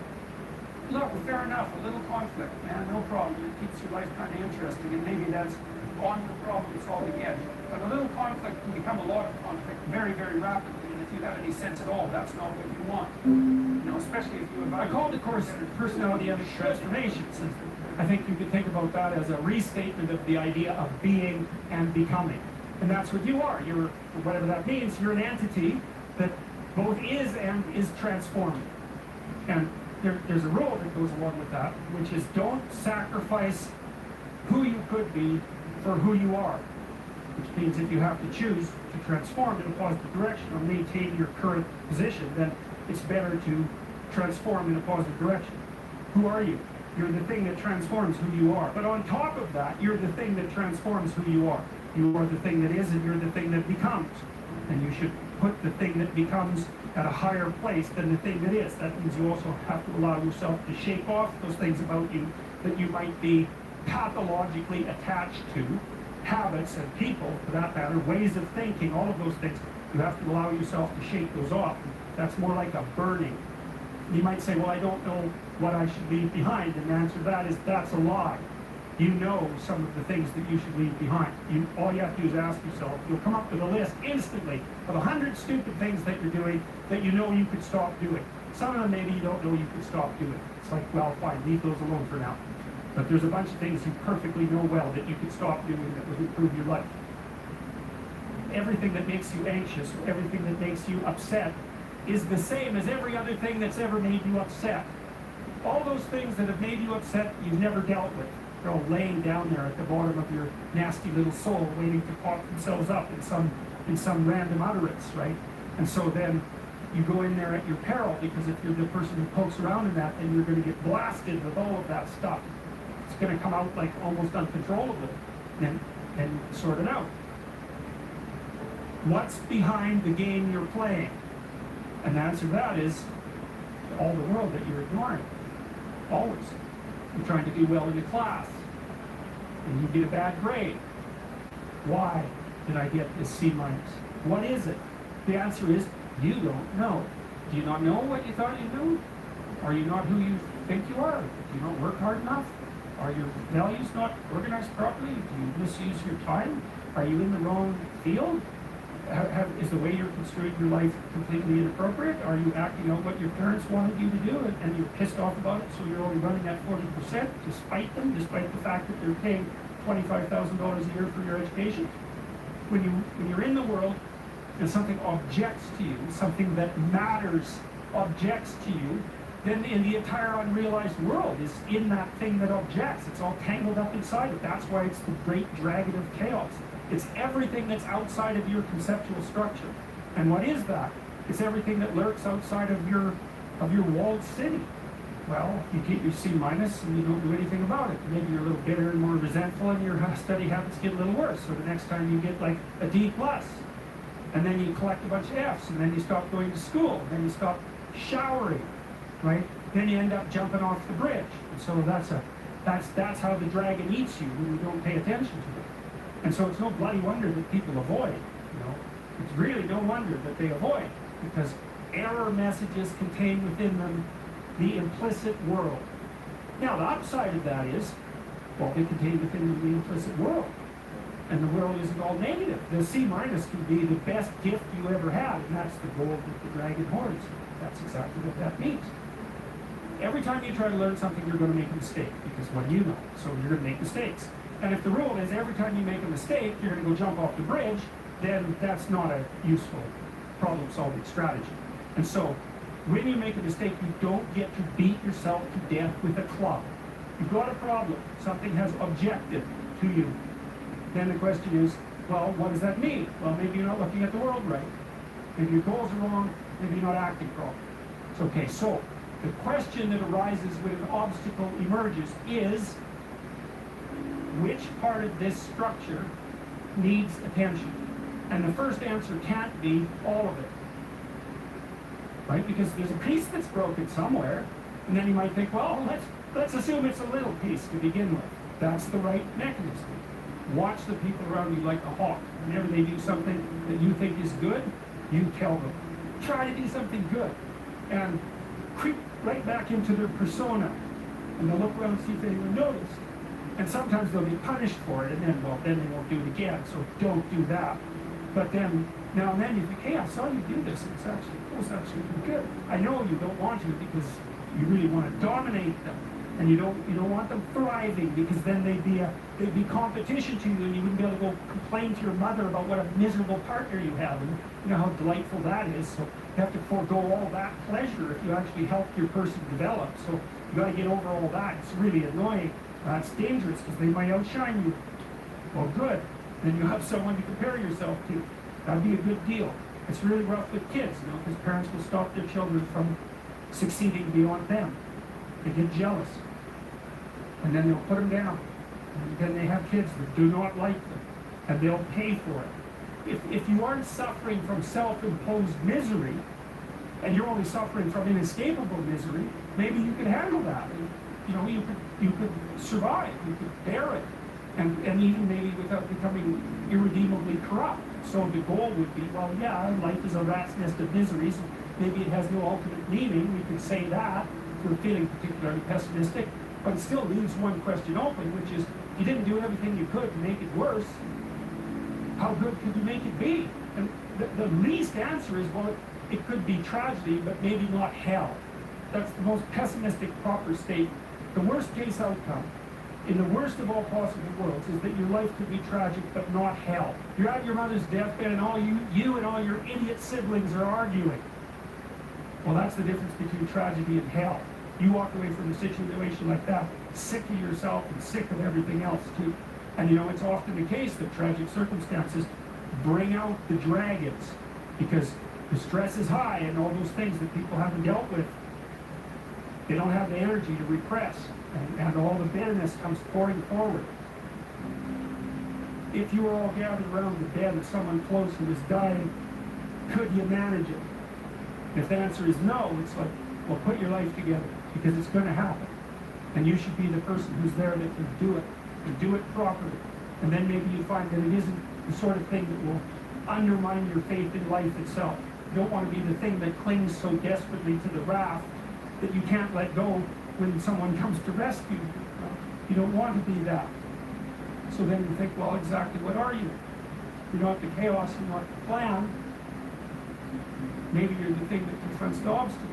look, fair enough, a little conflict, man, no problem. It keeps your life kind of interesting, and maybe that's on the problem-solving edge. But a little conflict can become a lot of conflict very, very rapidly. If you have any sense at all, that's not what you want. You know, especially if you have. I call the course Personality Ethics Transformations. I think you could think about that as a restatement of the idea of being and becoming. And that's what you are. You're, whatever that means, you're an entity that both is and is transforming. And there's a rule that goes along with that, which is don't sacrifice who you could be for who you are. which means if you have to choose to transform in a positive direction or maintain your current position, then it's better to transform in a positive direction. Who are you? You're the thing that transforms who you are. But on top of that, you're the thing that transforms who you are. You are the thing that is, and you're the thing that becomes. And you should put the thing that becomes at a higher place than the thing that is. That means you also have to allow yourself to shake off those things about you that you might be pathologically attached to, habits and people, for that matter, ways of thinking, all of those things. You have to allow yourself to shake those off. That's more like a burning. You might say, well, I don't know what I should leave behind. And the answer to that is, that's a lie. You know some of the things that you should leave behind. All you have to do is ask yourself. You'll come up with a list instantly of 100 stupid things that you're doing that you know you could stop doing. Some of them maybe you don't know you could stop doing. It's like, well, fine, leave those alone for now. But there's a bunch of things you perfectly know well that you could stop doing that would improve your life. Everything that makes you anxious, or everything that makes you upset, is the same as every other thing that's ever made you upset. All those things that have made you upset, you've never dealt with. They're all laying down there at the bottom of your nasty little soul, waiting to pop themselves up in some random utterance, right? And so then you go in there at your peril, because if you're the person who pokes around in that, then you're going to get blasted with all of that stuff. It's going to come out like almost uncontrollably, and sort it out. What's behind the game you're playing? And the answer to that is all the world that you're ignoring. Always. You're trying to do well in the class, and you get a bad grade. Why did I get this C-? What is it? The answer is, you don't know. Do you not know what you thought you knew? Are you not who you think you are? Do you not work hard enough? Are your values not organized properly? Do you misuse your time? Are you in the wrong field? Is the way you're construing your life completely inappropriate? Are you acting out what your parents wanted you to do, and you're pissed off about it, so you're only running at 40% despite them, despite the fact that they're paying $25,000 a year for your education? When you're in the world and something objects to you, something that matters objects to you, then in the entire unrealized world is in that thing that objects. It's all tangled up inside it. That's why it's the great dragon of chaos. It's everything that's outside of your conceptual structure. And what is that? It's everything that lurks outside of your walled city. Well, you get your C- and you don't do anything about it. Maybe you're a little bitter and more resentful, and your study habits get a little worse. So the next time you get like a D+, and then you collect a bunch of Fs, and then you stop going to school, and then you stop showering, right? Then you end up jumping off the bridge. And so that's how the dragon eats you when you don't pay attention to it. And so it's no bloody wonder that people avoid, It's really no wonder that they avoid, because error messages contain within them the implicit world. Now, the upside of that is, well, they contain within them the implicit world. And the world isn't all negative. The C- can be the best gift you ever had, and that's the gold that the dragon hoards. That's exactly what that means. Every time you try to learn something, you're going to make a mistake, because what do you know? So you're going to make mistakes. And if the rule is every time you make a mistake, you're going to go jump off the bridge, then that's not a useful problem-solving strategy. And so, when you make a mistake, you don't get to beat yourself to death with a club. You've got a problem. Something has objected to you. Then the question is, well, what does that mean? Well, maybe you're not looking at the world right. Maybe your goals are wrong. Maybe you're not acting properly. It's okay. So, the question that arises when an obstacle emerges is, which part of this structure needs attention? And the first answer can't be all of it. Right? Because there's a piece that's broken somewhere, and then you might think, well, let's assume it's a little piece to begin with. That's the right mechanism. Watch the people around you like a hawk. Whenever they do something that you think is good, you tell them, try to do something good. And creep right back into their persona. And they'll look around and see if anyone noticed. And sometimes they'll be punished for it, and then they won't do it again, so don't do that. But then, now and then you think, hey, I saw you do this, and it was actually pretty good. I know you don't want to because you really want to dominate them, and you don't want them thriving, because then they'd be competition to you, and you wouldn't be able to go complain to your mother about what a miserable partner you have, and you know how delightful that is. So you have to forego all that pleasure if you actually help your person develop. So you got to get over all that. It's really annoying. It's dangerous because they might outshine you. Well, good. then you have someone to compare yourself to. That'd be a good deal. It's really rough with kids, you know, because parents will stop their children from succeeding beyond them. They get jealous. And then they'll put them down. And then they have kids that do not like them. And they'll pay for it. If you aren't suffering from self-imposed misery, and you're only suffering from inescapable misery, maybe you could handle that. You know, you could survive, you could bear it, and even maybe without becoming irredeemably corrupt. So the goal would be, well, yeah, life is a rat's nest of miseries. Maybe it has no ultimate meaning. We could say that if we're feeling particularly pessimistic, but it still leaves one question open, which is, if you didn't do everything you could to make it worse, how good could you make it be? And the least answer is, well, it could be tragedy, but maybe not hell. That's the most pessimistic proper state. The worst case outcome, in the worst of all possible worlds, is that your life could be tragic, but not hell. You're at your mother's deathbed, and all you and all your idiot siblings are arguing. Well, that's the difference between tragedy and hell. You walk away from a situation like that, sick of yourself and sick of everything else too. And you know, it's often the case that tragic circumstances bring out the dragons, because the stress is high and all those things that people haven't dealt with, they don't have the energy to repress, and all the bitterness comes pouring forward. If you were all gathered around the bed of someone close who was dying, could you manage it? If the answer is no, it's like, well, put your life together, because it's going to happen. And you should be the person who's there that can do it, and do it properly. And then maybe you find that it isn't the sort of thing that will undermine your faith in life itself. You don't want to be the thing that clings so desperately to the raft that you can't let go when someone comes to rescue you. You don't want to be that. So then you think, well, exactly what are you? You're not the chaos, you're not the plan. Maybe you're the thing that confronts the obstacle.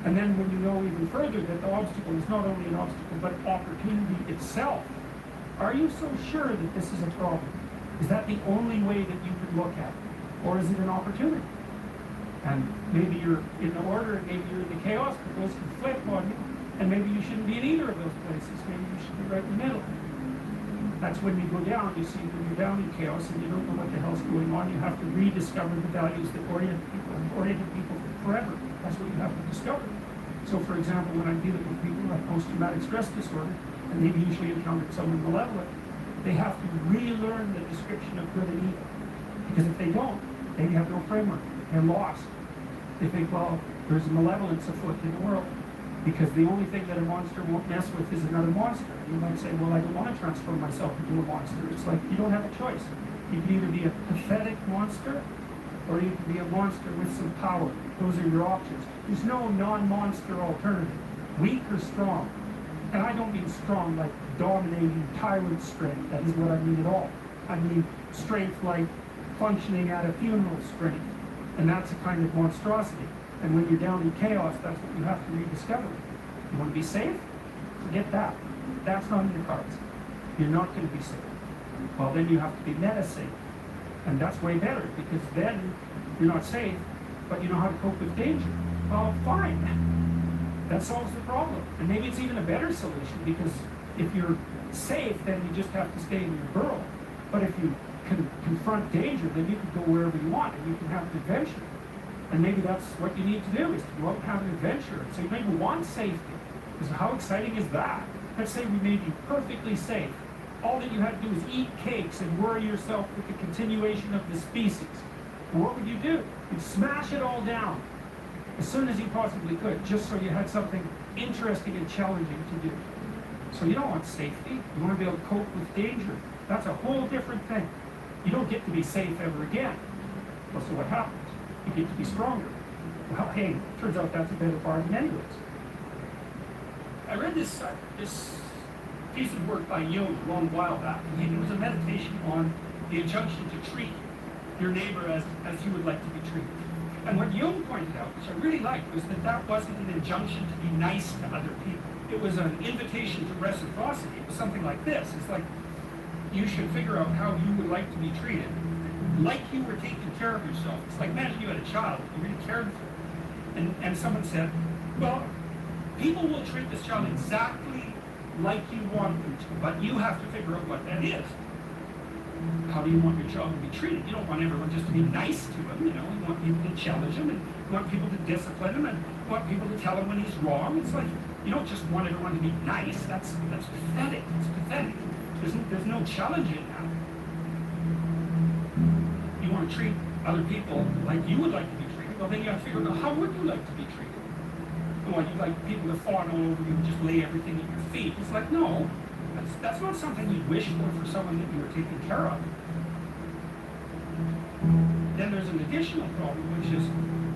And then when you know even further that the obstacle is not only an obstacle, but opportunity itself, are you so sure that this is a problem? Is that the only way that you could look at it? Or is it an opportunity? And maybe you're in the order, and maybe you're in the chaos, but those can flip on you. And maybe you shouldn't be in either of those places. Maybe you should be right in the middle. That's when you go down, you see, when you're down in chaos and you don't know what the hell's going on, you have to rediscover the values that oriented people forever. That's what you have to discover. So for example, when I'm dealing with people who have post-traumatic stress disorder, and they've usually encountered someone malevolent, they have to relearn the description of good and evil. Because if they don't, they have no framework. They're lost. They think, well, there's malevolence afoot in the world, because the only thing that a monster won't mess with is another monster. You might say, well, I don't want to transform myself into a monster. It's like, you don't have a choice. You can either be a pathetic monster, or you can be a monster with some power. Those are your options. There's no non-monster alternative. Weak or strong. And I don't mean strong like dominating tyrant strength. That is what I mean at all. I mean strength like functioning at a funeral strength. And that's a kind of monstrosity. And when you're down in chaos, that's what you have to rediscover. You want to be safe? Forget that. That's not in the cards. You're not going to be safe. Well, then you have to be meta-safe. And that's way better, because then you're not safe, but you know how to cope with danger. Well, fine. That solves the problem. And maybe it's even a better solution, because if you're safe, then you just have to stay in your burrow. But if you can confront danger, then you can go wherever you want, and you can have an adventure. And maybe that's what you need to do, is to go out and have an adventure. So you maybe want safety. Because how exciting is that? Let's say we made you perfectly safe. All that you had to do is eat cakes and worry yourself with the continuation of the species. Well, what would you do? You'd smash it all down as soon as you possibly could, just so you had something interesting and challenging to do. So you don't want safety. You want to be able to cope with danger. That's a whole different thing. You don't get to be safe ever again. Well, so what happens? You get to be stronger. Well, hey, turns out that's a better bargain anyways. I read this piece of work by Jung a long while back. It was a meditation on the injunction to treat your neighbor as you would like to be treated. And what Jung pointed out, which I really liked, was that wasn't an injunction to be nice to other people. It was an invitation to reciprocity. It was something like this. It's like, you should figure out how you would like to be treated, like you were taking care of yourself. It's like, imagine you had a child that you really cared for. And someone said, well, people will treat this child exactly like you want them to, but you have to figure out what that is. how do you want your child to be treated? You don't want everyone just to be nice to him, you know. You want people to challenge him, and you want people to discipline him, and you want people to tell him when he's wrong. It's like, you don't just want everyone to be nice. That's pathetic. It's pathetic. There's no challenge in that. You want to treat other people like you would like to be treated. Well, then you have to figure out, how would you like to be treated? Well, you like people to fawn all over you and just lay everything at your feet. It's like, no, that's not something you wish for someone that you were taking care of. Then there's an additional problem, which is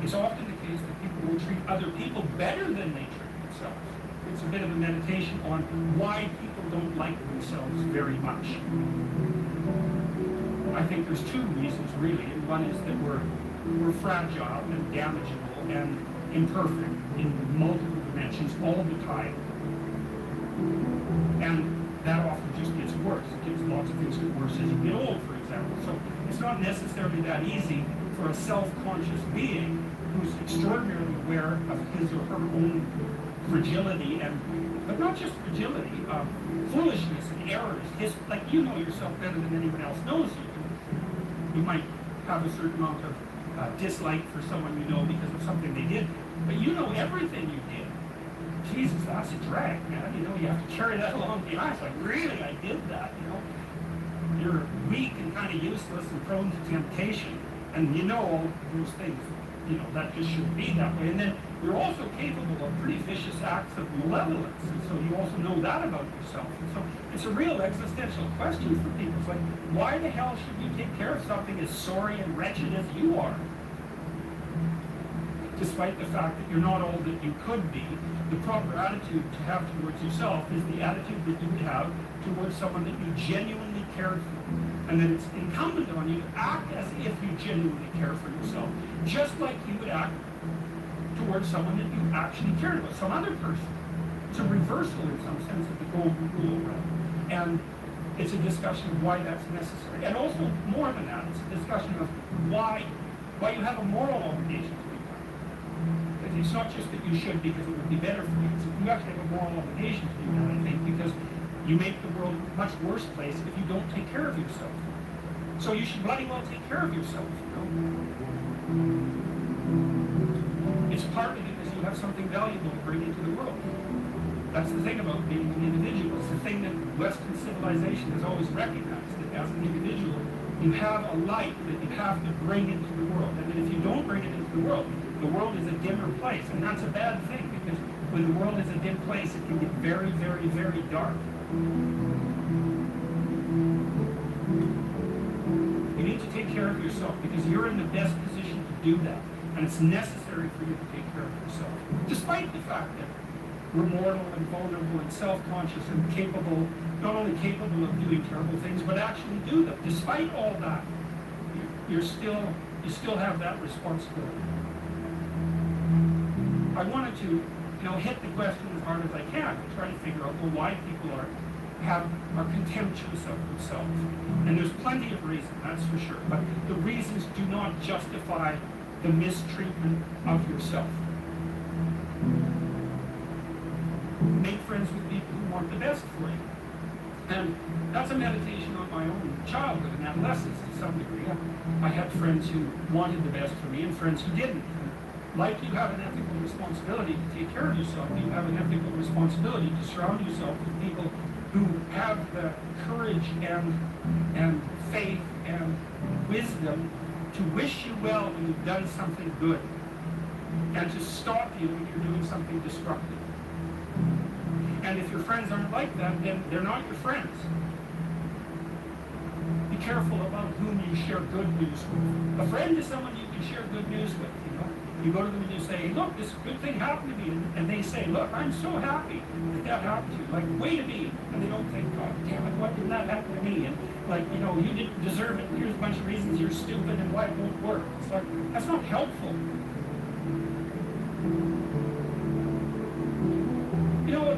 it's often the case that people will treat other people better than they treat themselves. It's a bit of a meditation on why people don't like themselves very much. I think there's two reasons, really. And one is that we're fragile and damageable and imperfect in multiple dimensions all the time. And that often just gets worse. It gets lots of things get worse as you get old, for example. So it's not necessarily that easy for a self-conscious being who's extraordinarily aware of his or her own fragility, but not just fragility, foolishness and errors. Like, you know yourself better than anyone else knows you. You might have a certain amount of dislike for someone you know because of something they did, but you know everything you did. Jesus, that's a drag, man. You know, you have to carry that along the line. It's like, really, I did that, you know. You're weak and kind of useless and prone to temptation, and you know all those things. You know, that just shouldn't be that way. And then you're also capable of pretty vicious acts of malevolence, and so you also know that about yourself. And so it's a real existential question for people. It's like, why the hell should you take care of something as sorry and wretched as you are? Despite the fact that you're not all that you could be, the proper attitude to have towards yourself is the attitude that you would have towards someone that you genuinely cared for. And that it's incumbent on you to act as if you genuinely care for yourself, just like you would act towards someone that you actually cared about, some other person. It's a reversal in some sense of the golden rule, right? And it's a discussion of why that's necessary. And also, more than that, it's a discussion of why you have a moral obligation to do that. It's not just that you should because it would be better for you. It's that you actually have a moral obligation to do that, I think, because you make the world a much worse place if you don't take care of yourself. So you should bloody well take care of yourself, you know? It's partly because you have something valuable to bring into the world. That's the thing about being an individual. It's the thing that Western civilization has always recognized, that as an individual, you have a light that you have to bring into the world. And that if you don't bring it into the world is a dimmer place. And that's a bad thing, because when the world is a dim place, it can get very, very, very dark. You need to take care of yourself because you're in the best position to do that. And it's necessary for you to take care of yourself. Despite the fact that we're mortal and vulnerable and self-conscious and capable, not only capable of doing terrible things, but actually do them. Despite all that, you still have that responsibility. I wanted to, hit the question as hard as I can to try to figure out, well, why people are contemptuous of themselves. And there's plenty of reasons, that's for sure. But the reasons do not justify the mistreatment of yourself. Make friends with people who want the best for you. And that's a meditation on my own childhood and adolescence to some degree. I had friends who wanted the best for me and friends who didn't. Like you have an ethical responsibility to take care of yourself, you have an ethical responsibility to surround yourself with people who have the courage and faith and wisdom to wish you well when you've done something good and to stop you when you're doing something destructive. And if your friends aren't like that, then they're not your friends. Be careful about whom you share good news with. A friend is someone you can share good news with, You go to them and you say, look, this good thing happened to me. And they say, look, I'm so happy that happened to you. Like, way to me. And they don't think, God damn it, why didn't that happen to me? And you didn't deserve it. Here's a bunch of reasons you're stupid and why it won't work. It's like, that's not helpful.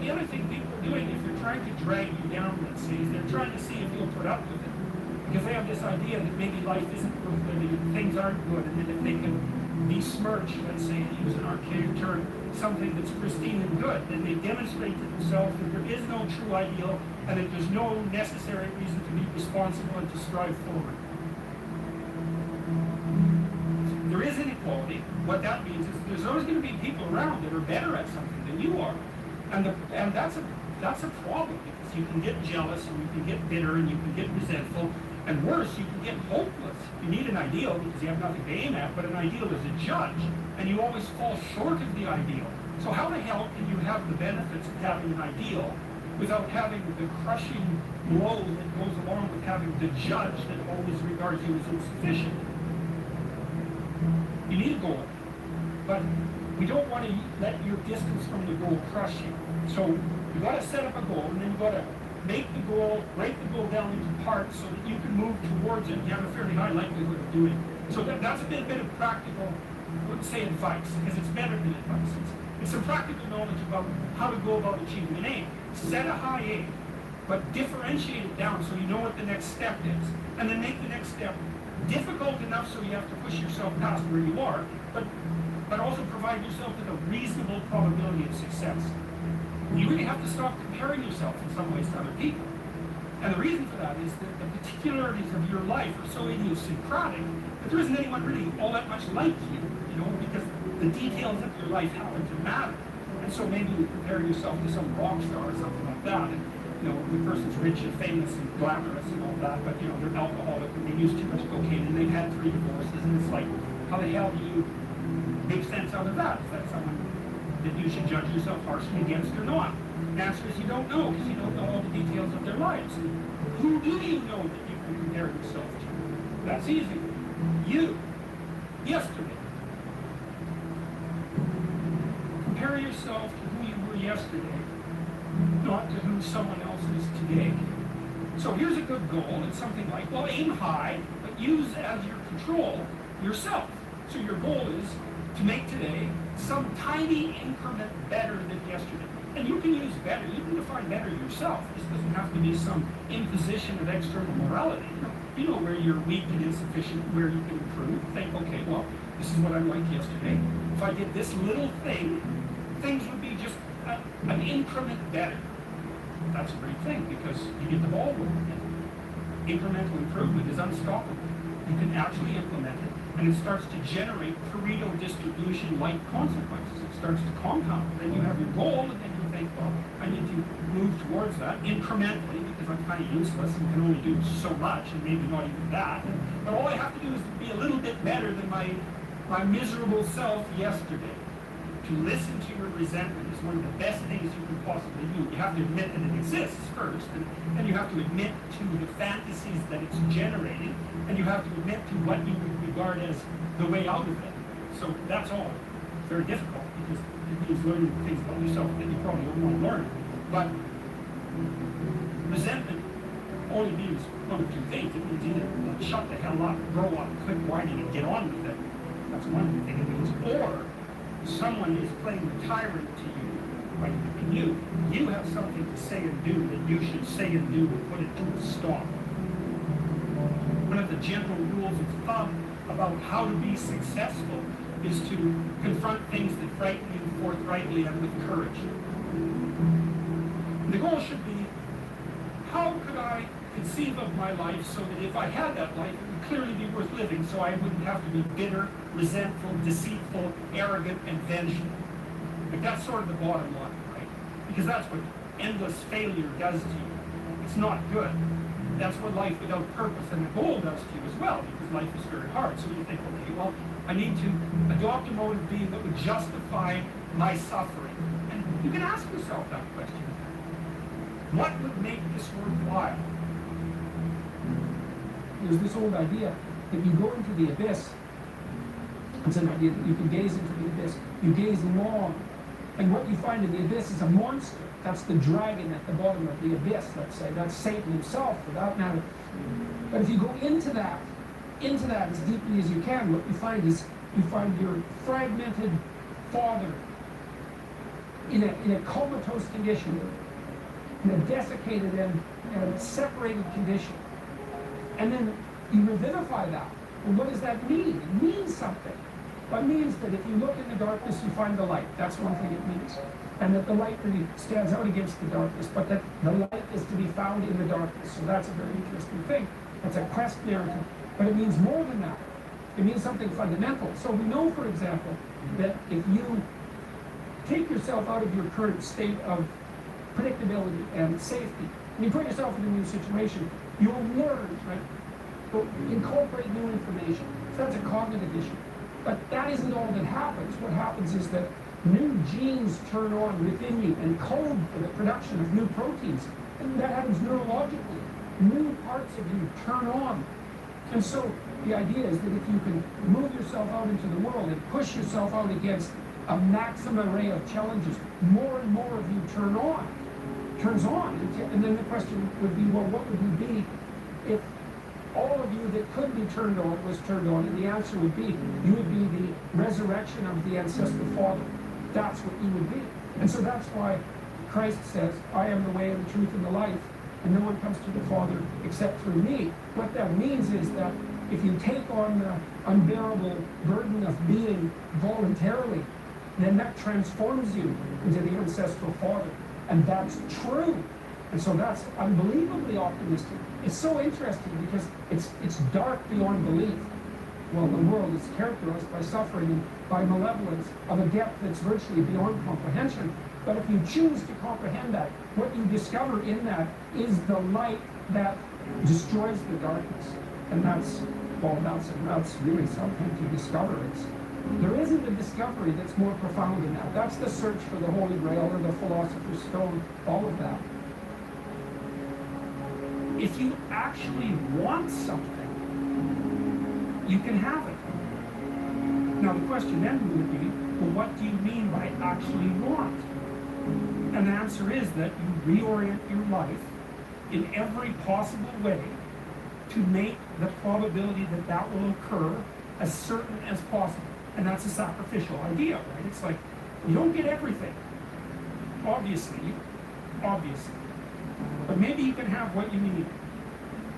The other thing people are doing, if they're trying to drag you down, let's say, is they're trying to see if you'll put up with it. Because they have this idea that maybe life isn't worth living and things aren't good, and that if they can besmirch, let's say, to use an archaic term, something that's pristine and good, then they demonstrate to themselves that there is no true ideal and that there's no necessary reason to be responsible and to strive forward. There is inequality. What that means is there's always going to be people around that are better at something than you are. And that's a problem, because you can get jealous and you can get bitter and you can get resentful, and worse, you can get hopeless. You need an ideal because you have nothing to aim at, but an ideal is a judge, and you always fall short of the ideal. So how the hell can you have the benefits of having an ideal without having the crushing blow that goes along with having the judge that always regards you as insufficient? You need a goal, but we don't want to let your distance from the goal crush you. So you got to set up a goal, and then you got to make the goal, break the goal down into parts so that you can move towards it. You have a fairly high likelihood of doing it. So that's a bit of practical, I wouldn't say advice, because it's better than advice. It's some practical knowledge about how to go about achieving an aim. Set a high aim, but differentiate it down so you know what the next step is. And then make the next step difficult enough so you have to push yourself past where you are, but also provide yourself with a reasonable probability of success. You really have to stop comparing yourself in some ways to other people. And the reason for that is that the particularities of your life are so idiosyncratic that there isn't anyone really all that much like you, because the details of your life happen to matter. And so maybe you compare yourself to some rock star or something like that, and the person's rich and famous and glamorous and all that, but they're alcoholic and they use too much cocaine and they've had 3 divorces, and it's like, how the hell do you make sense out of that? Is that someone that you should judge yourself harshly against or not? The answer is you don't know, because you don't know all the details of their lives. And who do you know that you can compare yourself to? That's easy. You. Yesterday. Compare yourself to who you were yesterday, not to who someone else is today. So here's a good goal. It's something like, well, aim high, but use as your control yourself. So your goal is to make today some tiny increment better than yesterday. And you can use better, you can define better yourself. This doesn't have to be some imposition of external morality. You know where you're weak and insufficient, where you can improve. Think, okay, well, this is what I liked yesterday. If I did this little thing, things would be just an increment better. That's a great thing, because you get the ball rolling. Incremental improvement is unstoppable. You can actually implement it, and it starts to generate Pareto distribution-like consequences. It starts to compound. Then you have your goal, and then you think, well, I need to move towards that incrementally, because I'm kind of useless and can only do so much, and maybe not even that. But all I have to do is be a little bit better than my miserable self yesterday. To listen to your resentment is one of the best things you can possibly do. You have to admit that it exists first, and then you have to admit to the fantasies that it's generating, and you have to admit to what you would regard as the way out of it. So that's all. It's very difficult, because it means learning things about yourself that you probably don't want to learn. But resentment only means one of 2 things. It means either shut the hell up, grow up, quit whining, and get on with it. That's one thing it means. Or someone is playing the tyrant to you, like you. You have something to say and do that you should say and do to put it to a stop. One of the general rules of thumb about how to be successful is to confront things that frighten you forthrightly and with courage. And the goal should be, how could I conceive of my life so that if I had that life, it would clearly be worth living, so I wouldn't have to be bitter, resentful, deceitful, arrogant, and vengeful. Like, that's sort of the bottom line, right? Because that's what endless failure does to you. It's not good. That's what life without purpose and a goal does to you as well, because life is very hard. So you think, okay, well, I need to adopt a mode of being that would justify my suffering. And you can ask yourself that question. What would make this worthwhile? There's this old idea that you go into the abyss. It's an idea that you can gaze into the abyss. You gaze long, and what you find in the abyss is a monster. That's the dragon at the bottom of the abyss, let's say. That's Satan himself, for that matter. But if you go into that as deeply as you can, what you find is you find your fragmented father in a comatose condition, in a desiccated and separated condition. And then you revivify that. Well, what does that mean? It means something. But it means that if you look in the darkness, you find the light. That's one thing it means. And that the light really stands out against the darkness, but that the light is to be found in the darkness. So that's a very interesting thing. It's a quest narrative. But it means more than that. It means something fundamental. So we know, for example, that if you take yourself out of your current state of predictability and safety, and you put yourself in a new situation, you'll learn, right? You'll incorporate new information. So that's a cognitive issue. But that isn't all that happens. What happens is that new genes turn on within you and code for the production of new proteins. And that happens neurologically. New parts of you turn on. And so the idea is that if you can move yourself out into the world and push yourself out against a maximum array of challenges, more and more of you turns on. And then the question would be, well, what would you be if all of you that could be turned on was turned on? And the answer would be, you would be the resurrection of the ancestral father. That's what you would be. And so that's why Christ says, I am the way and the truth and the life, and no one comes to the Father except through me. What that means is that if you take on the unbearable burden of being voluntarily, then that transforms you into the ancestral father. And that's true. And so that's unbelievably optimistic. It's so interesting because it's dark beyond belief. Well, the world is characterized by suffering and by malevolence of a depth that's virtually beyond comprehension. But if you choose to comprehend that, what you discover in that is the light that destroys the darkness. And that's really something to discover. There isn't a discovery that's more profound than that. That's the search for the Holy Grail or the Philosopher's Stone, all of that. If you actually want something, you can have it. Now the question then would be, well, what do you mean by actually want? And the answer is that you reorient your life in every possible way to make the probability that that will occur as certain as possible. And that's a sacrificial idea, right? It's like, you don't get everything, obviously. But maybe you can have what you need.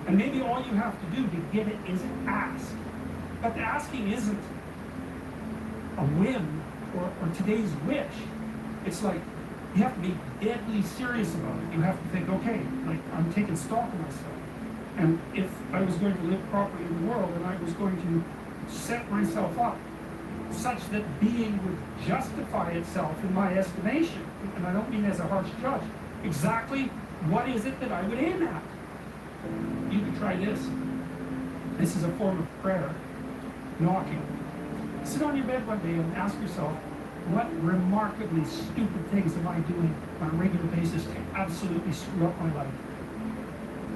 And maybe all you have to do to get it is ask. But the asking isn't a whim or today's wish. It's like, you have to be deadly serious about it. You have to think, okay, like, I'm taking stock of myself. And if I was going to live properly in the world and I was going to set myself up such that being would justify itself in my estimation, and I don't mean as a harsh judge, exactly what is it that I would aim at? You can try this. This is a form of prayer, knocking. Sit on your bed one day and ask yourself, what remarkably stupid things am I doing on a regular basis to absolutely screw up my life?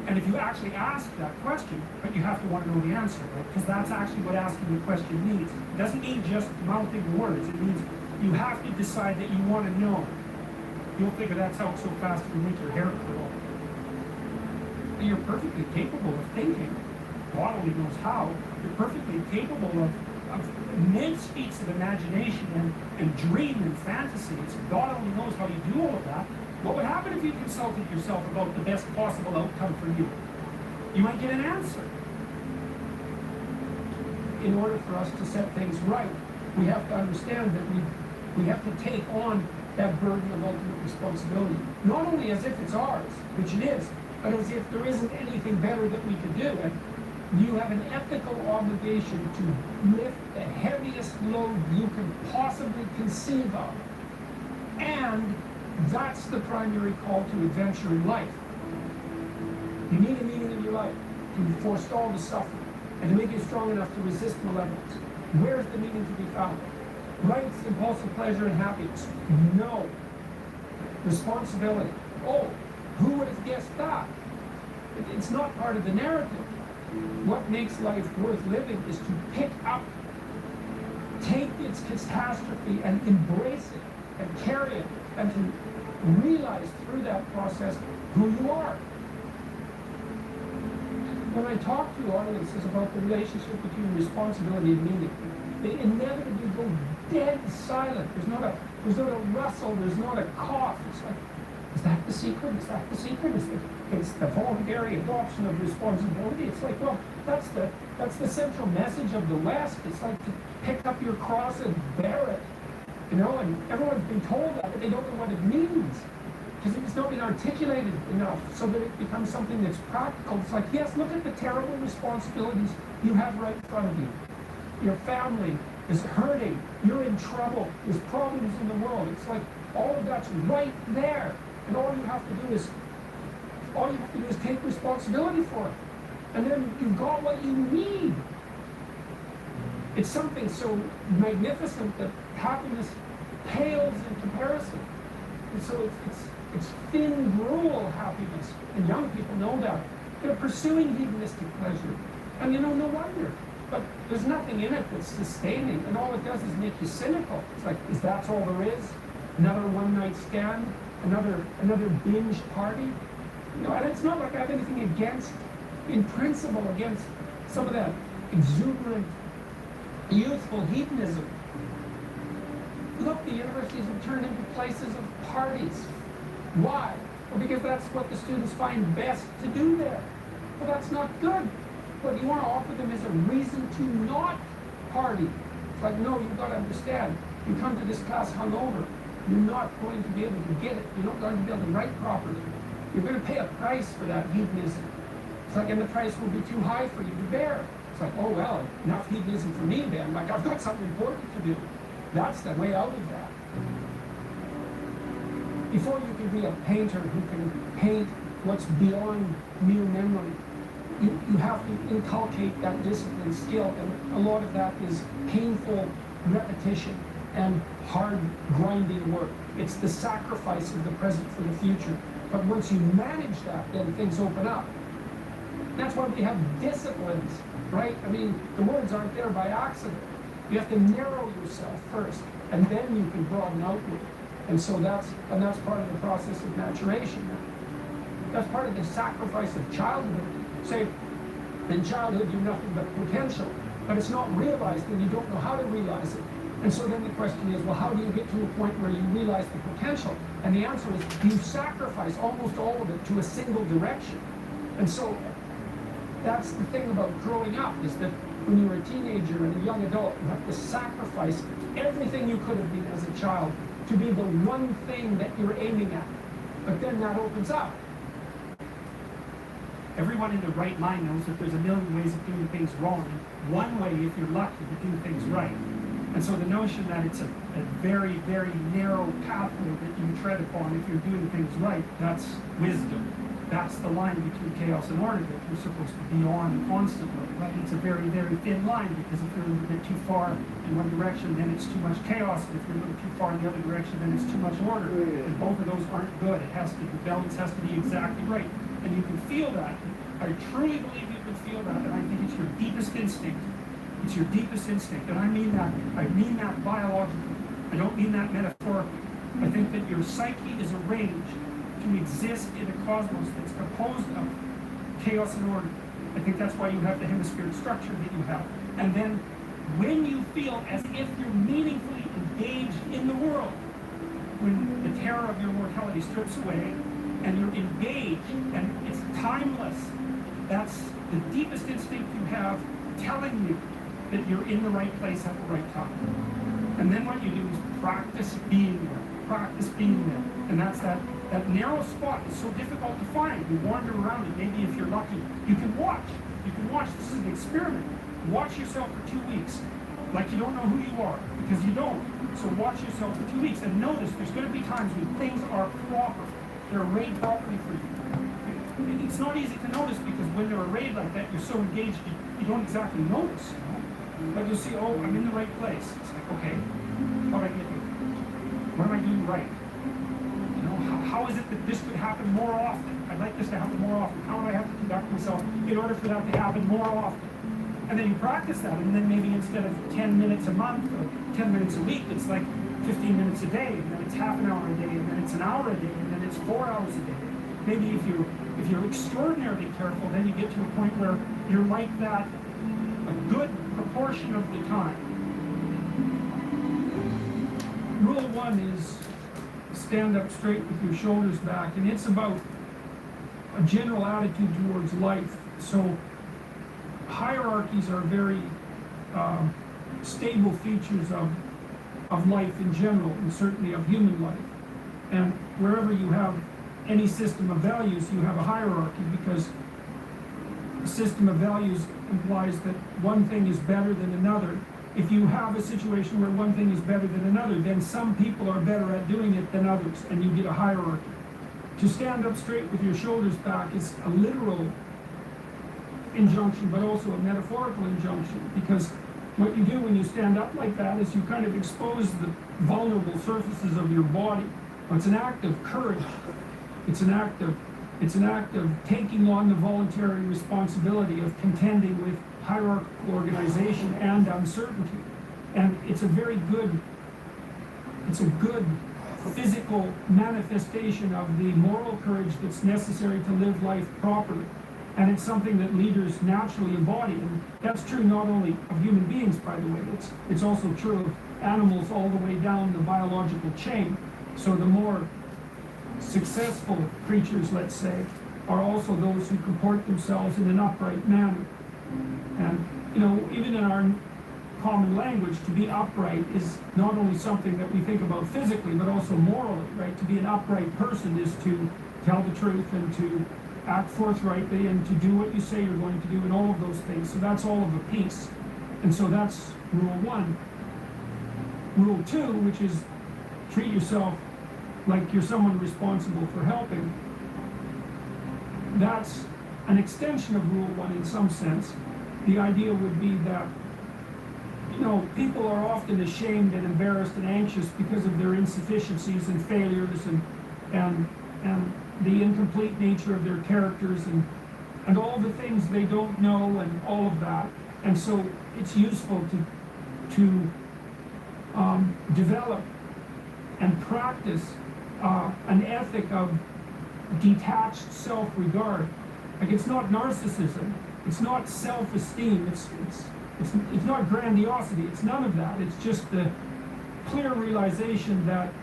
And if you actually ask that question, but you have to want to know the answer, right? Because that's actually what asking the question means. It doesn't mean just mouthing the words. It means you have to decide that you want to know. You'll figure that's out so fast you make your hair curl. And you're perfectly capable of thinking. God only knows how. You're perfectly capable of immense feats of imagination and dream and fantasies. God only knows how you do all of that. What would happen if you consulted yourself about the best possible outcome for you? You might get an answer. In order for us to set things right, we have to understand that we have to take on that burden of ultimate responsibility. Not only as if it's ours, which it is, but as if there isn't anything better that we could do. And you have an ethical obligation to lift the heaviest load you can possibly conceive of. And that's the primary call to adventure in life. You need a meaning in your life to forestall the suffering and to make you strong enough to resist malevolence. Where's the meaning to be found? Rights, impulsive pleasure, and happiness? No. Responsibility? Oh, who would have guessed that? It's not part of the narrative. What makes life worth living is to pick up, take its catastrophe and embrace it and carry it and to realize through that process who you are. When I talk to audiences about the relationship between responsibility and meaning, they inevitably go dead silent. There's not a rustle, there's not a cough. It's like, Is that the secret? Is that the secret? It's the voluntary adoption of responsibility. It's like, well, that's the central message of the West. It's like to pick up your cross and bear it. You know, and everyone's been told that, but they don't know what it means. Because it's not been articulated enough so that it becomes something that's practical. It's like, yes, look at the terrible responsibilities you have right in front of you. Your family is hurting. You're in trouble. There's problems in the world. It's like all of that's right there. And all you have to do is take responsibility for it. And then you've got what you need. It's something so magnificent that happiness pales in comparison. And so it's thin gruel happiness. And young people know that. They're pursuing hedonistic pleasure. And you know, no wonder. But there's nothing in it that's sustaining. And all it does is make you cynical. It's like, is that all there is? Another one-night stand? Another binge party? You know, and it's not like I have anything against, in principle, against some of that exuberant, youthful hedonism. Look, the universities have turned into places of parties. Why? Well, because that's what the students find best to do there. Well, that's not good. What you want to offer them is a reason to not party. It's like, no, you've got to understand. You come to this class hungover. You're not going to be able to get it. You're not going to be able to write properly. You're going to pay a price for that hedonism. It's like, and the price will be too high for you to bear. It's like, oh, well, enough hedonism for me then. Like, I've got something important to do. That's the way out of that. Before you can be a painter who can paint what's beyond mere memory, you have to inculcate that discipline, skill, and a lot of that is painful repetition and hard grinding work. It's the sacrifice of the present for the future. But once you manage that, then things open up. That's why we have disciplines, right? I mean, the words aren't there by accident. You have to narrow yourself first, and then you can broaden outward. And so that's part of the process of maturation. That's part of the sacrifice of childhood. Say, in childhood you're nothing but potential, but it's not realized and you don't know how to realize it. And so then the question is, well, how do you get to a point where you realize the potential? And the answer is, you sacrifice almost all of it to a single direction. And so that's the thing about growing up, is that when you're a teenager and a young adult, you have to sacrifice everything you could have been as a child to be the one thing that you're aiming at. But then that opens up. Everyone in the right mind knows that there's a million ways of doing things wrong. One way, if you're lucky, to do things right. And so the notion that it's a very, very narrow pathway that you tread upon if you're doing things right, that's wisdom. That's the line between chaos and order that you're supposed to be on constantly. Right? It's a very, very thin line, because if you're a little bit too far in one direction, then it's too much chaos. And if you're a little too far in the other direction, then it's too much order. And both of those aren't good. It has to, the balance has to be exactly right. And you can feel that. I truly believe you can feel that, and I think it's your deepest instinct. It's your deepest instinct, and I mean that biologically. I don't mean that metaphorically. I think that your psyche is arranged to exist in a cosmos that's composed of chaos and order. I think that's why you have the hemispheric structure that you have. And then when you feel as if you're meaningfully engaged in the world, when the terror of your mortality strips away, and you're engaged, and it's timeless, that's the deepest instinct you have telling you that you're in the right place at the right time. And then what you do is practice being there. Practice being there. And that's that narrow spot is so difficult to find. You wander around it. Maybe if you're lucky, you can watch. You can watch. This is an experiment. Watch yourself for 2 weeks. Like you don't know who you are, because you don't. So watch yourself for 2 weeks and notice there's going to be times when things are proper. They're arrayed properly for you. It's not easy to notice, because when they're arrayed like that, you're so engaged, you don't exactly notice. But you'll see, oh, I'm in the right place. It's like, okay, how do I get here? What am I doing right? You know, how is it that this could happen more often? I'd like this to happen more often. How do I have to conduct myself in order for that to happen more often? And then you practice that, and then maybe instead of 10 minutes a month or 10 minutes a week, it's like 15 minutes a day, and then it's half an hour a day, and then it's an hour a day, and then it's 4 hours a day. Maybe if you're extraordinarily careful, then you get to a point where you're like that a good proportion of the time. Rule 1 is stand up straight with your shoulders back, and it's about a general attitude towards life. So hierarchies are very stable features of life in general, and certainly of human life. And wherever you have any system of values, you have a hierarchy, because a system of values implies that one thing is better than another. If you have a situation where one thing is better than another, then some people are better at doing it than others, and you get a hierarchy. To stand up straight with your shoulders back is a literal injunction, but also a metaphorical injunction, because what you do when you stand up like that is you kind of expose the vulnerable surfaces of your body. It's an act of courage. It's an act of taking on the voluntary responsibility of contending with hierarchical organization and uncertainty. And it's a good physical manifestation of the moral courage that's necessary to live life properly. And it's something that leaders naturally embody. And that's true not only of human beings, by the way, it's also true of animals all the way down the biological chain. So the more successful creatures, let's say, are also those who comport themselves in an upright manner. And, you know, even in our common language, to be upright is not only something that we think about physically, but also morally, right? To be an upright person is to tell the truth and to act forthrightly and to do what you say you're going to do and all of those things. So that's all of a piece. And so that's rule 1. Rule 2, which is treat yourself like you're someone responsible for helping. That's an extension of rule 1 in some sense. The idea would be that, you know, people are often ashamed and embarrassed and anxious because of their insufficiencies and failures and the incomplete nature of their characters and all the things they don't know and all of that. And so it's useful to develop and practice an ethic of detached self-regard. Like, it's not narcissism, it's not self-esteem, it's not grandiosity, it's none of that. It's just the clear realization that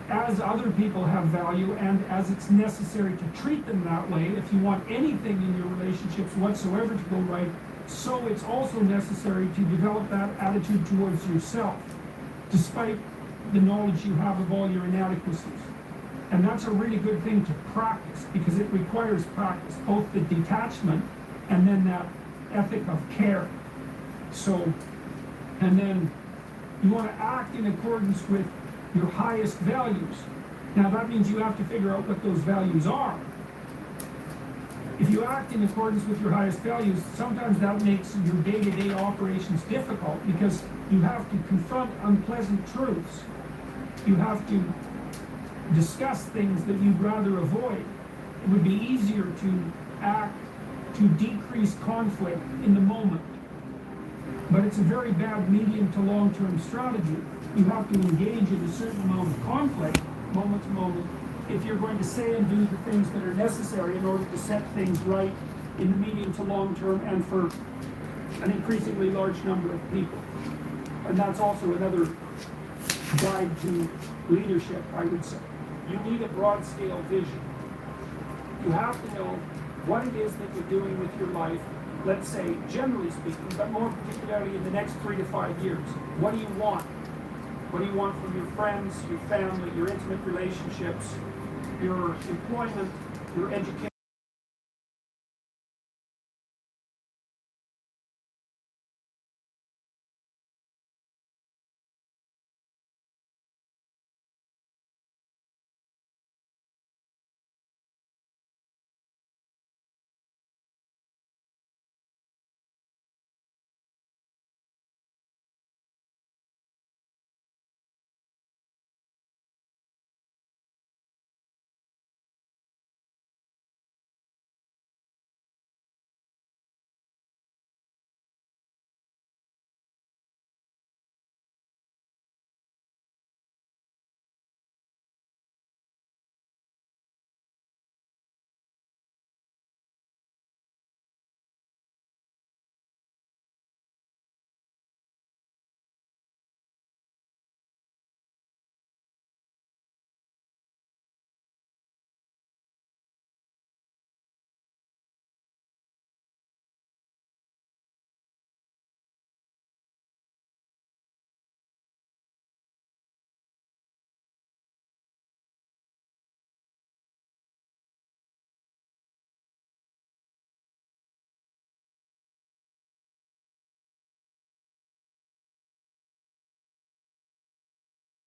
as other people have value and as it's necessary to treat them that way, if you want anything in your relationships whatsoever to go right, so it's also necessary to develop that attitude towards yourself, despite the knowledge you have of all your inadequacies. And that's a really good thing to practice, because it requires practice, both the detachment and then that ethic of care. So, and then you want to act in accordance with your highest values. Now that means you have to figure out what those values are. If you act in accordance with your highest values, sometimes that makes your day-to-day operations difficult, because you have to confront unpleasant truths. You have to discuss things that you'd rather avoid. It would be easier to act to decrease conflict in the moment. But it's a very bad medium to long-term strategy. You have to engage in a certain amount of conflict, moment to moment, if you're going to say and do the things that are necessary in order to set things right in the medium to long term and for an increasingly large number of people. And that's also another guide to leadership, I would say. You need a broad-scale vision. You have to know what it is that you're doing with your life, let's say, generally speaking, but more particularly in the next 3 to 5 years. What do you want? What do you want from your friends, your family, your intimate relationships, your employment, your education?